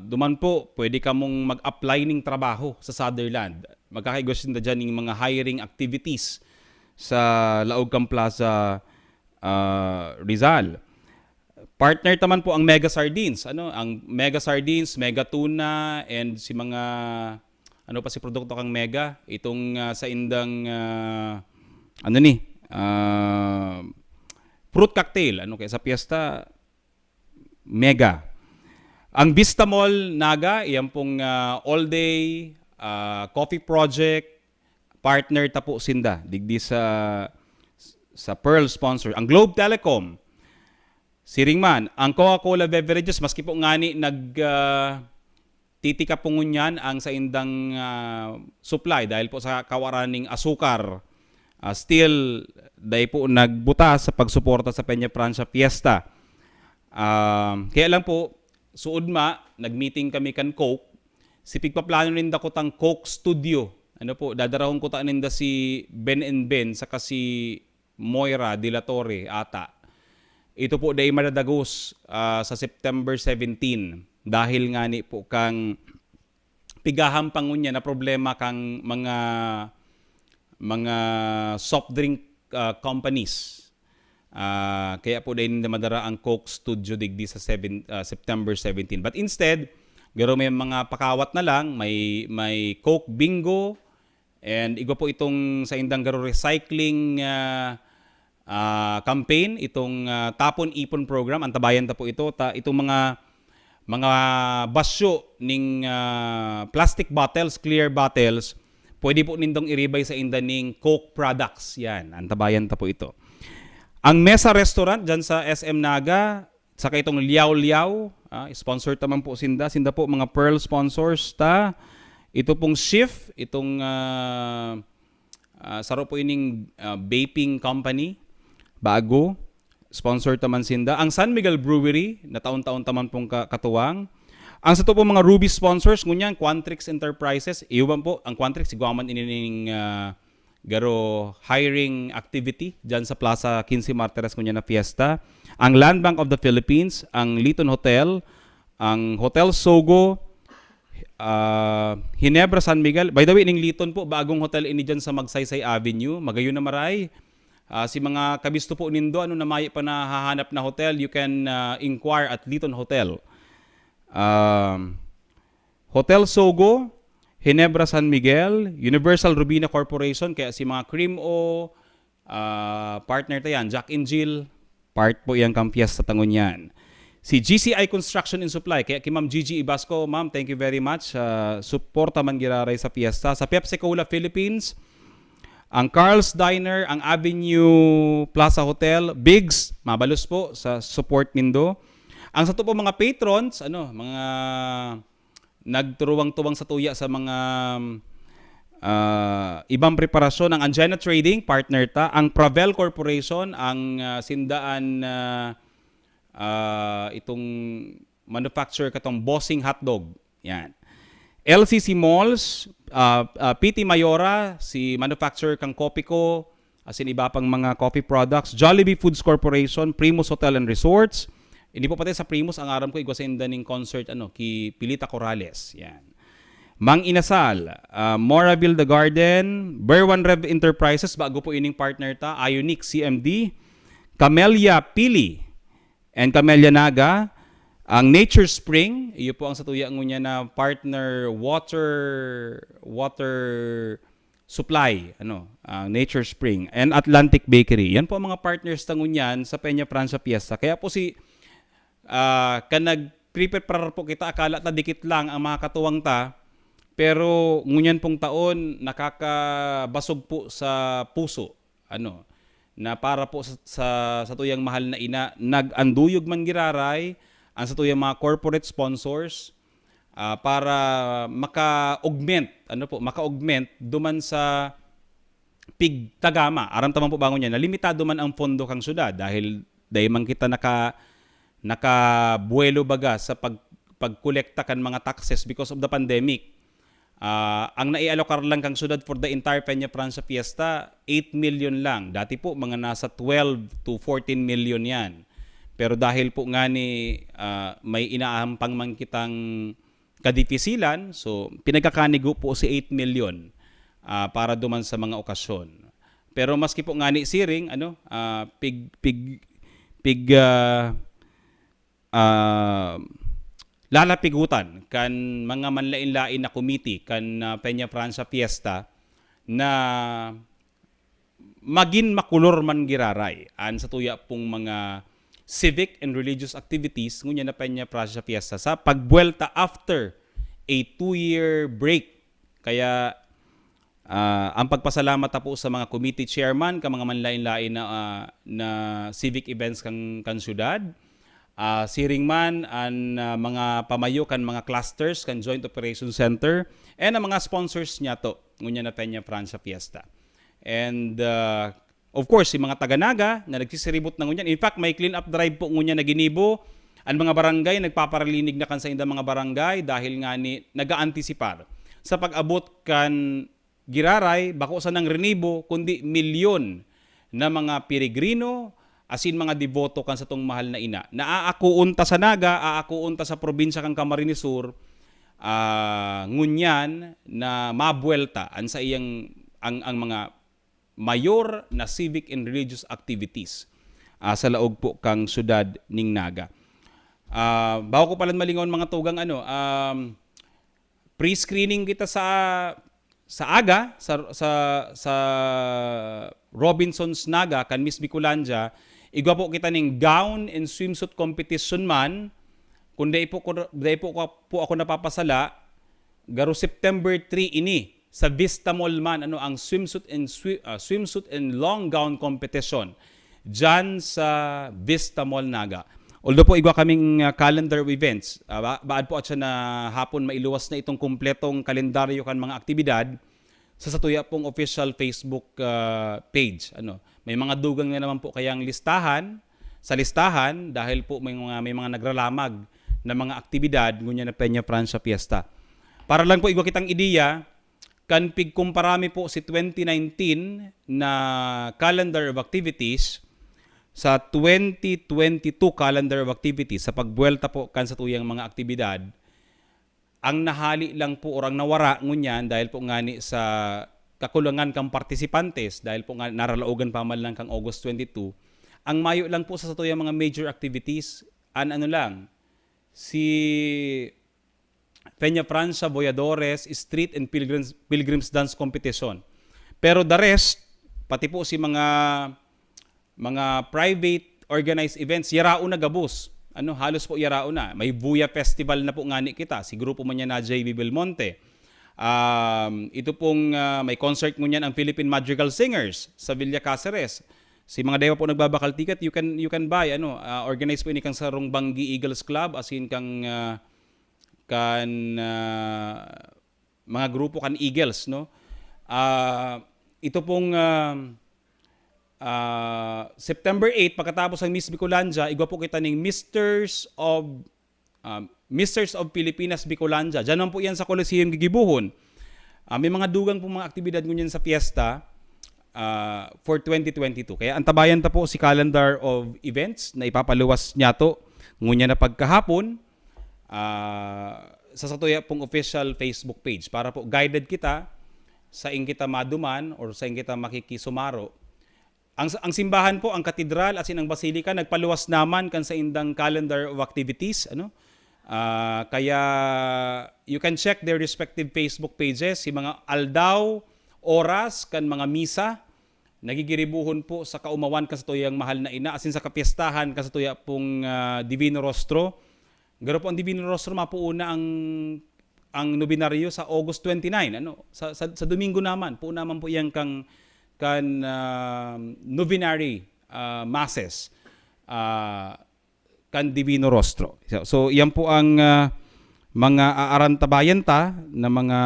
Duman po, pwede ka mong mag-apply ning trabaho sa Sutherland. Magkakaigwa sinda dyan ning mga hiring activities sa laog kang Plaza Rizal. Partner taman po ang Mega Sardines, ang Mega Sardines, Mega Tuna, and si mga pa si produkto kang Mega, itong sa indang fruit cocktail, kaya sa piyesta Mega. Ang Vista Mall Naga, iyan pong all day coffee project, partner ta po sinda digdi sa Pearl sponsor. Ang Globe Telecom, Siringman, ang Coca-Cola beverages, maski po ngani titika po ngunyan ang sa indang supply dahil po sa kawaraning asukar. Still, dahil po nagbuta sa pagsuporta sa Peña Francia Fiesta. Kaya lang po, suudma, nag-meeting kami kan Coke. Si pigpaplano ninda ko tang Coke Studio. Dadarahon ko ta ninda si Ben and Ben saka si Moira De La Torre ata. Ito po day madadagos sa September 17 dahil nga ni po kang pigaham pangunya na problema kang mga soft drink companies. Kaya po din madara ang Coke Studio digdi sa September 17. But instead, garo may mga pakawat na lang, may Coke Bingo, and igo po itong sa indang garo recycling campaign, itong tapon-ipon program, antabayan ta po ito, itong mga basyo ning plastic bottles, clear bottles, pwede po nindong iribay sa inda ning Coke products. Yan, antabayan ta po ito. Ang Mesa Restaurant dyan sa SM Naga, saka itong Liao Liao, sponsor naman po sinda po mga Pearl sponsors ta. Ito pong Shift, itong saro po ining vaping company, bago, sponsor taman sinda. Ang San Miguel Brewery, na taon-taon taman pong katuwang. Ang sa to po mga Ruby sponsors, ngunyan, Quantrix Enterprises, iwan po, ang Quantrix, iguaman inining garo hiring activity dyan sa Plaza 15 Martires ngunyan na fiesta. Ang Land Bank of the Philippines, ang Liton Hotel, ang Hotel Sogo, Hinebra San Miguel. By the way, ining Liton po, bagong hotel ini dyan sa Magsaysay Avenue, magayon na maray. Si mga kabisto po nindo, ano na may pa na hahanap na hotel, you can inquire at Liton Hotel. Hotel Sogo, Hinebra San Miguel, Universal Rubina Corporation, kaya si mga Cream O, partner tayan, Jack and Jill, part po yung kampias sa tangon yan. Si GCI Construction and Supply, kaya kay Ma'am Gigi Ibasco, Ma'am, thank you very much. Suporta man giraray sa fiesta. Sa Pepsi Cola Philippines, ang Carl's Diner, ang Avenue Plaza Hotel, Biggs, mabalos po sa support nindo. Ang sa to po mga patrons, mga nagturuwang-tuwang sa tuya sa mga ibang preparasyon, ang Angena Trading, partner ta, ang Pravel Corporation, ang sindaan itong manufacturer katong Bossing Hotdog. Yan. LCC Malls, PT Mayora, si manufacturer kang Copico, asin iba pang mga coffee products, Jollibee Foods Corporation, Primus Hotel and Resorts. Hindi po pati sa Primus, ang aram ko igwasinda ning concert ki Pilita Corrales. Yan. Mang Inasal, Moraville The Garden, Berwan Rev Enterprises, bago po ining partner ta, Ionic CMD, Camellia Pili, and Camellia Naga, ang Nature Spring, iyo po ang satuya ngunya na partner water supply, Nature Spring, and Atlantic Bakery. Yan po ang mga partners tangunyan sa Peña Francia Fiesta. Kaya po nag-prepare po kita, akala ta dikit lang ang mga katuwang ta, pero ngunyan pong taon nakakabasog po sa puso, na para po sa tuyang mahal na ina, nag-anduyog man giraray ang sa tuyang mga corporate sponsors para maka-augment duman sa pigtagama. Aram taman po bangon niya na limitado man ang pondo kang syudad dahil man kita nakabuelo baga sa pagkolekta kan mga taxes because of the pandemic. Ang naialokar lang kang syudad for the entire Peña Francia Fiesta, 8 million lang. Dati po mga nasa 12 to 14 million yan. Pero dahil po nga may inaahampang man kitang kadipisilan, so pinagkakanigo po si 8 million para duman sa mga okasyon. Pero maski po nga siring, lalapigutan kan mga manlain-lain na committee kan Peña Francia Fiesta na magin makulor man giraray an sa tuya pong mga civic and religious activities ngunya na Peña Francia Fiesta sa pagbuelta after a 2-year break. Kaya ang pagpasalamat po sa mga committee chairman ka mga manlain-lain na civic events kan syudad. Siring man ang mga pamayo kan mga clusters kan Joint Operation Center and ang mga sponsors niya to ngunya na Peña Francia Fiesta. And of course si mga taga-Naga na nagsisiribot na ngunyan. In fact, may clean up drive po ngunya na ginibo. Ang mga barangay nagpaparalinig na kan sa inda mga barangay dahil nga naga-antisipar sa pag-abot kan giraray bako sa nang renibo kundi milyon na mga peregrino asin mga deboto kan sa tong mahal na ina. Naaakuunta sa Naga, aakuunta sa probinsya kang Camarines Sur, ngunyan na mabuelta an sa iyang ang mga mayor na civic and religious activities sa laog po kang syudad ning Naga. Bago ko pala malingon mga tugang pre-screening kita sa aga sa Robinsons Naga kan Miss Bicolandia. Igwa po kita ning gown and swimsuit competition man. Kung dahil po ako napapasala, garo September 3 ini sa Vista Mall man ang swimsuit and long gown competition diyan sa Vista Mall Naga. Although po igwa kaming calendar of events, baad po at siya na hapon mailuwas na itong kumpletong kalendaryo kan mga aktibidad sa satuya pong official Facebook page. May mga dugang na naman po kayang listahan dahil po may mga nagralamag na mga aktibidad ngunya na Peña Francia Fiesta. Para lang po igwa kitang ideya, kan pigkumparami po si 2019 na calendar of activities sa 2022 calendar of activities sa pagbuelta po kan sa tuyang mga aktibidad, ang nahali lang po orang nawara ngunyan dahil po ngani sa kakulangan kang partisipantes dahil po nga naralaugan pa man lang kang August 22, ang mayo lang po sa tuyang mga major activities si Peña Francia Boyadores Street and Pilgrims Dance Competition. Pero the rest, pati po si mga private organized events, yarao na gabos. Halos po yarao na. May Buya Festival na po ngani kita. Si grupo man niya na JB Belmonte. Ito pong may concert ngunyan ang Philippine Madrigal Singers sa Villa Caceres. Si mga dewa po nagbabakal ticket, you can buy organize po ini kang sarong Banggi Eagles Club asin kang mga grupo kan Eagles ito pong September 8 pagkatapos ang Miss Bicolandia, igwa po kita ning Misters of Pilipinas Bicolandia. Diyan po yan sa Coliseum Gigibuhon. May mga dugang po mga aktibidad ngunyan sa fiesta for 2022. Kaya antabayan ta po si calendar of events na ipapaluwas niya to ngunya na pagkahapon sa satuya pong official Facebook page para po guided kita sa ing kita maduman or sa ing kita makikisumaro. Ang simbahan po, ang katedral at ang basilika nagpaluwas naman kan sa indang calendar of activities kaya you can check their respective Facebook pages, si mga aldaw, oras kan mga misa nagigiribuhon po sa kaumawan kasatuyang mahal na ina asin sa kapiestahan kasatuya pong Divino Rostro. Garo po ang Divino Rostro mapuuna ang nobinaryo sa August 29 sa Domingo naman po po yang kan novenary masses kan Divino Rostro. So yan po ang mga aarantabayan na mga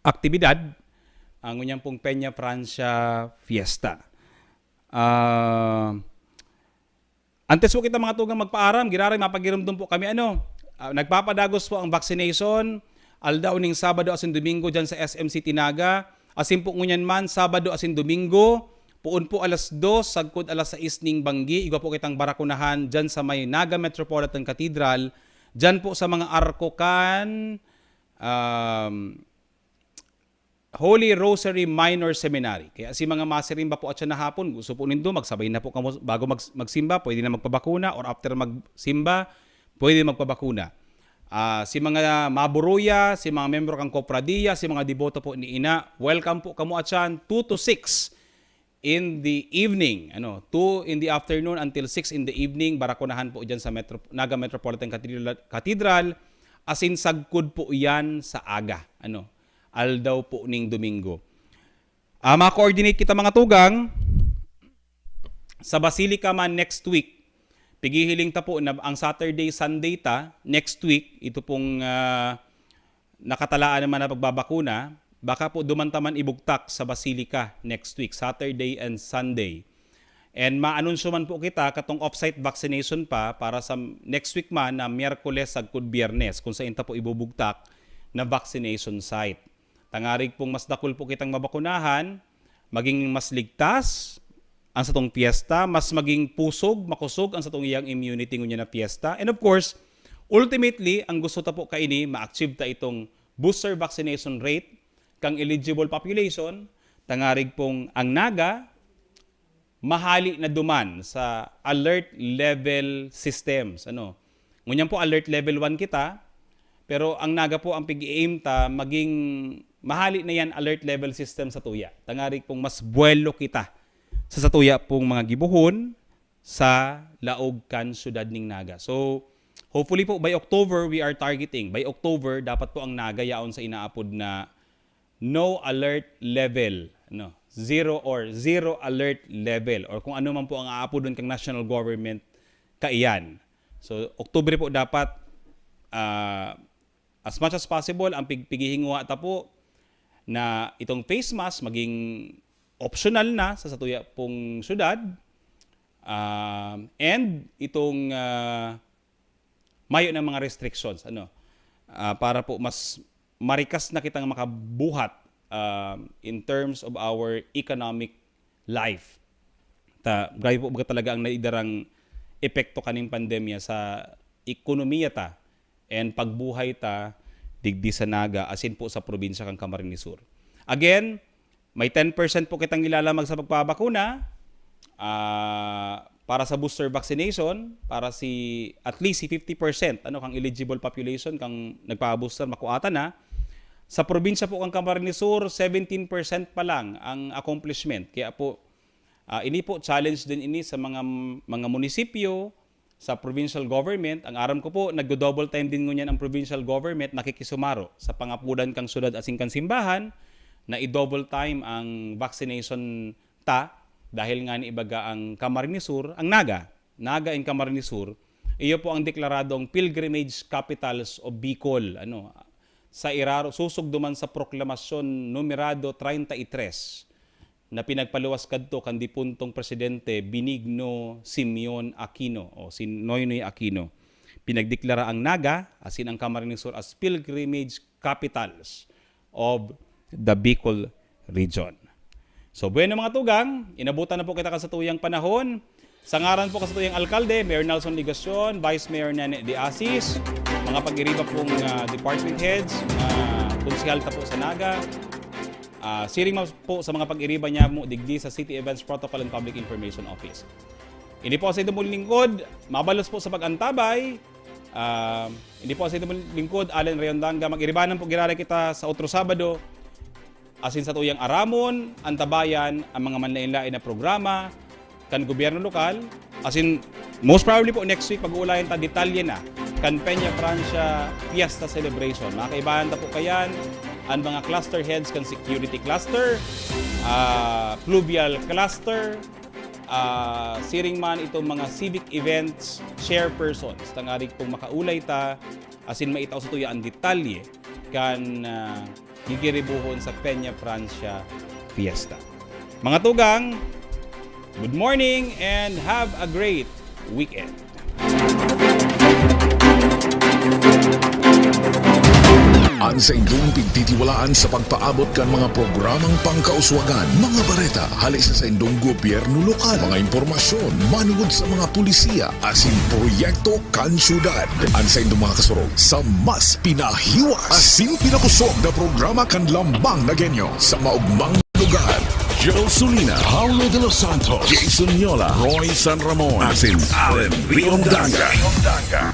aktibidad ang unyang pong Peña Francia Fiesta. Antes po kita mga tugang magpaaram, giraray mapagiramdom po kami nagpapadagos po ang vaccination aldaw ning Sabado asin Domingo dyan sa SM City Naga. Asin po ngunyan man Sabado asin Domingo, puon po alas 2 sagkod alas 6 ning Banggi. Igwa po kitang barakunahan dyan sa may Naga Metropolitan Cathedral. Dyan po sa mga arko kan Holy Rosary Minor Seminary. Kaya si mga masirimba po at siya na hapon, gusto po nindo, magsabay na po kamo bago magsimba, pwede na magpabakuna or after magsimba, pwede magpabakuna. Si mga maburuya, si mga membro kang Kopradiya, si mga deboto po ni Ina, welcome po kamo at siyan 2 to 6 in the evening. 2 in the afternoon until 6 in the evening, barakunahan po dyan sa Naga Metropolitan Cathedral, asin sagkod po yan sa aga. Aldaw po ning Domingo. Ma-coordinate kita mga tugang sa Basilica man next week. Pigihiling ta po na ang Saturday, Sunday ta next week, ito pong nakatalaan naman na pagbabakuna, baka po dumantaman ibugtak sa Basilica next week, Saturday and Sunday. And maanunsyo man po kita katong off-site vaccination para sa next week man na Miyerkules sagkod Biyernes kung saan ta po ibubugtak na vaccination site. Tangarig pong mas dakul po kitang mabakunahan, maging mas ligtas ang satong fiesta, mas maging makusog ang satong iyang immunity ngunya na fiesta. And of course, Ultimately, ang gusto ta po kaini ma-achieve ta itong booster vaccination rate kang eligible population, tangarig pong ang naga mahali na duman sa alert level systems. Ngunyan po alert level 1 kita, pero ang naga po ang pig-aim ta maging mahali na yan alert level system sa tuya. Tangarig pong mas buwelo kita sa tuya pong mga gibuhon sa laog kan syudad ning naga. So, hopefully po by October we are targeting. By October dapat po ang naga yaon sa inaapod na no alert level, zero alert level, or kung ano man po ang aapod doon kang national government kaiyan. So, October po dapat as much as possible ang pigihingwa ta po na itong face mask maging optional na sa satuya pong syudad, and itong mayo ng mga restrictions para po mas marikas na kitang makabuhat in terms of our economic life. Grabe po talaga ang naidarang epekto kaning pandemya sa ekonomiya ta and pagbuhay ta digdi sa naga asin po sa probinsya kang Camarines Sur. Again, may 10% po kitang ilalamag sa pagpapakuna para sa booster vaccination, para at least si 50% kang eligible population kang nagpa-booster makuata na. Sa probinsya po kang Camarines Sur, 17% pa lang ang accomplishment. Kaya po ini po challenge din ini sa mga munisipyo, sa provincial government. Ang aram ko po, nagdo-double time din ngunyan ang provincial government nakikisumaro sa pangapudan kang syudad asing kang simbahan na i-double time ang vaccination ta dahil nga ni ibaga ang Camarines Sur, ang Naga in Camarines Sur, iyo po ang deklaradong pilgrimage capitals of Bicol. Sa iraro, susugduman sa proklamasyon numerado 33 na pinagpaluwas kadto kan dipuntong presidente Benigno Simeon Aquino o si Noynoy Aquino. Pinagdeklara ang Naga asin ang Camarines Sur as pilgrimage capitals of the Bicol region. So bueno mga tugang, inabutan na po kita kasatuyang panahon. Sa ngaran po kasatuyang alkalde, Mayor Nelson Ligacion, Vice Mayor Nene De Asis, mga pag-iriba pong department heads, konsehal ta po sa Naga, siring po sa mga pag-iriba niya mo digdi sa City Events Protocol and Public Information Office. Hindi po sa ito mong lingkod, mabalos po sa pag-antabay. Hindi po sa ito mong lingkod, Allen Rayondanga, mag-iribanan po girara kita sa otro Sabado, asin sa tuyang aramon, antabayan, ang mga manlain-lain na programa, kan gobyerno lokal, asin most probably po next week pag-uulayan ta detalye na, kan Peña Francia Fiesta Celebration. Makaibahan ta po kayan, ang mga cluster heads kan security cluster, pluvial cluster, siring man itong mga civic events chairpersons. Tangarig pong makaulay ta, asin maitaw sa tuya ang detalye kan gigiribuhon sa Peña Francia Fiesta. Mga tugang, good morning and have a great weekend. Ang sa inyong pagtitiwalaan sa pagpaabot kan mga programang pangkauswagan, mga bareta, halis sa inyong gobyerno lokal, mga impormasyon, manugod sa mga pulisiya, asin proyekto kan syudad. Ang sa inyong mga kasurog sa mas pinahiwas, asin pinakusog na programa kan lambang na genyo sa maugmang lugar. Joe Solina, Paulo de los Santos, Jason Yola, Roy San Ramon, asin Allen Rayondanga.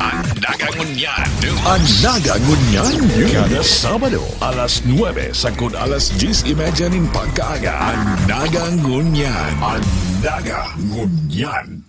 Ang Nagangunyan. Ang Nagangunyan. Kada Sabado, alas 9 sagod alas 10:30 ng pagkaaga. Ang Nagangunyan. Ang Nagangunyan.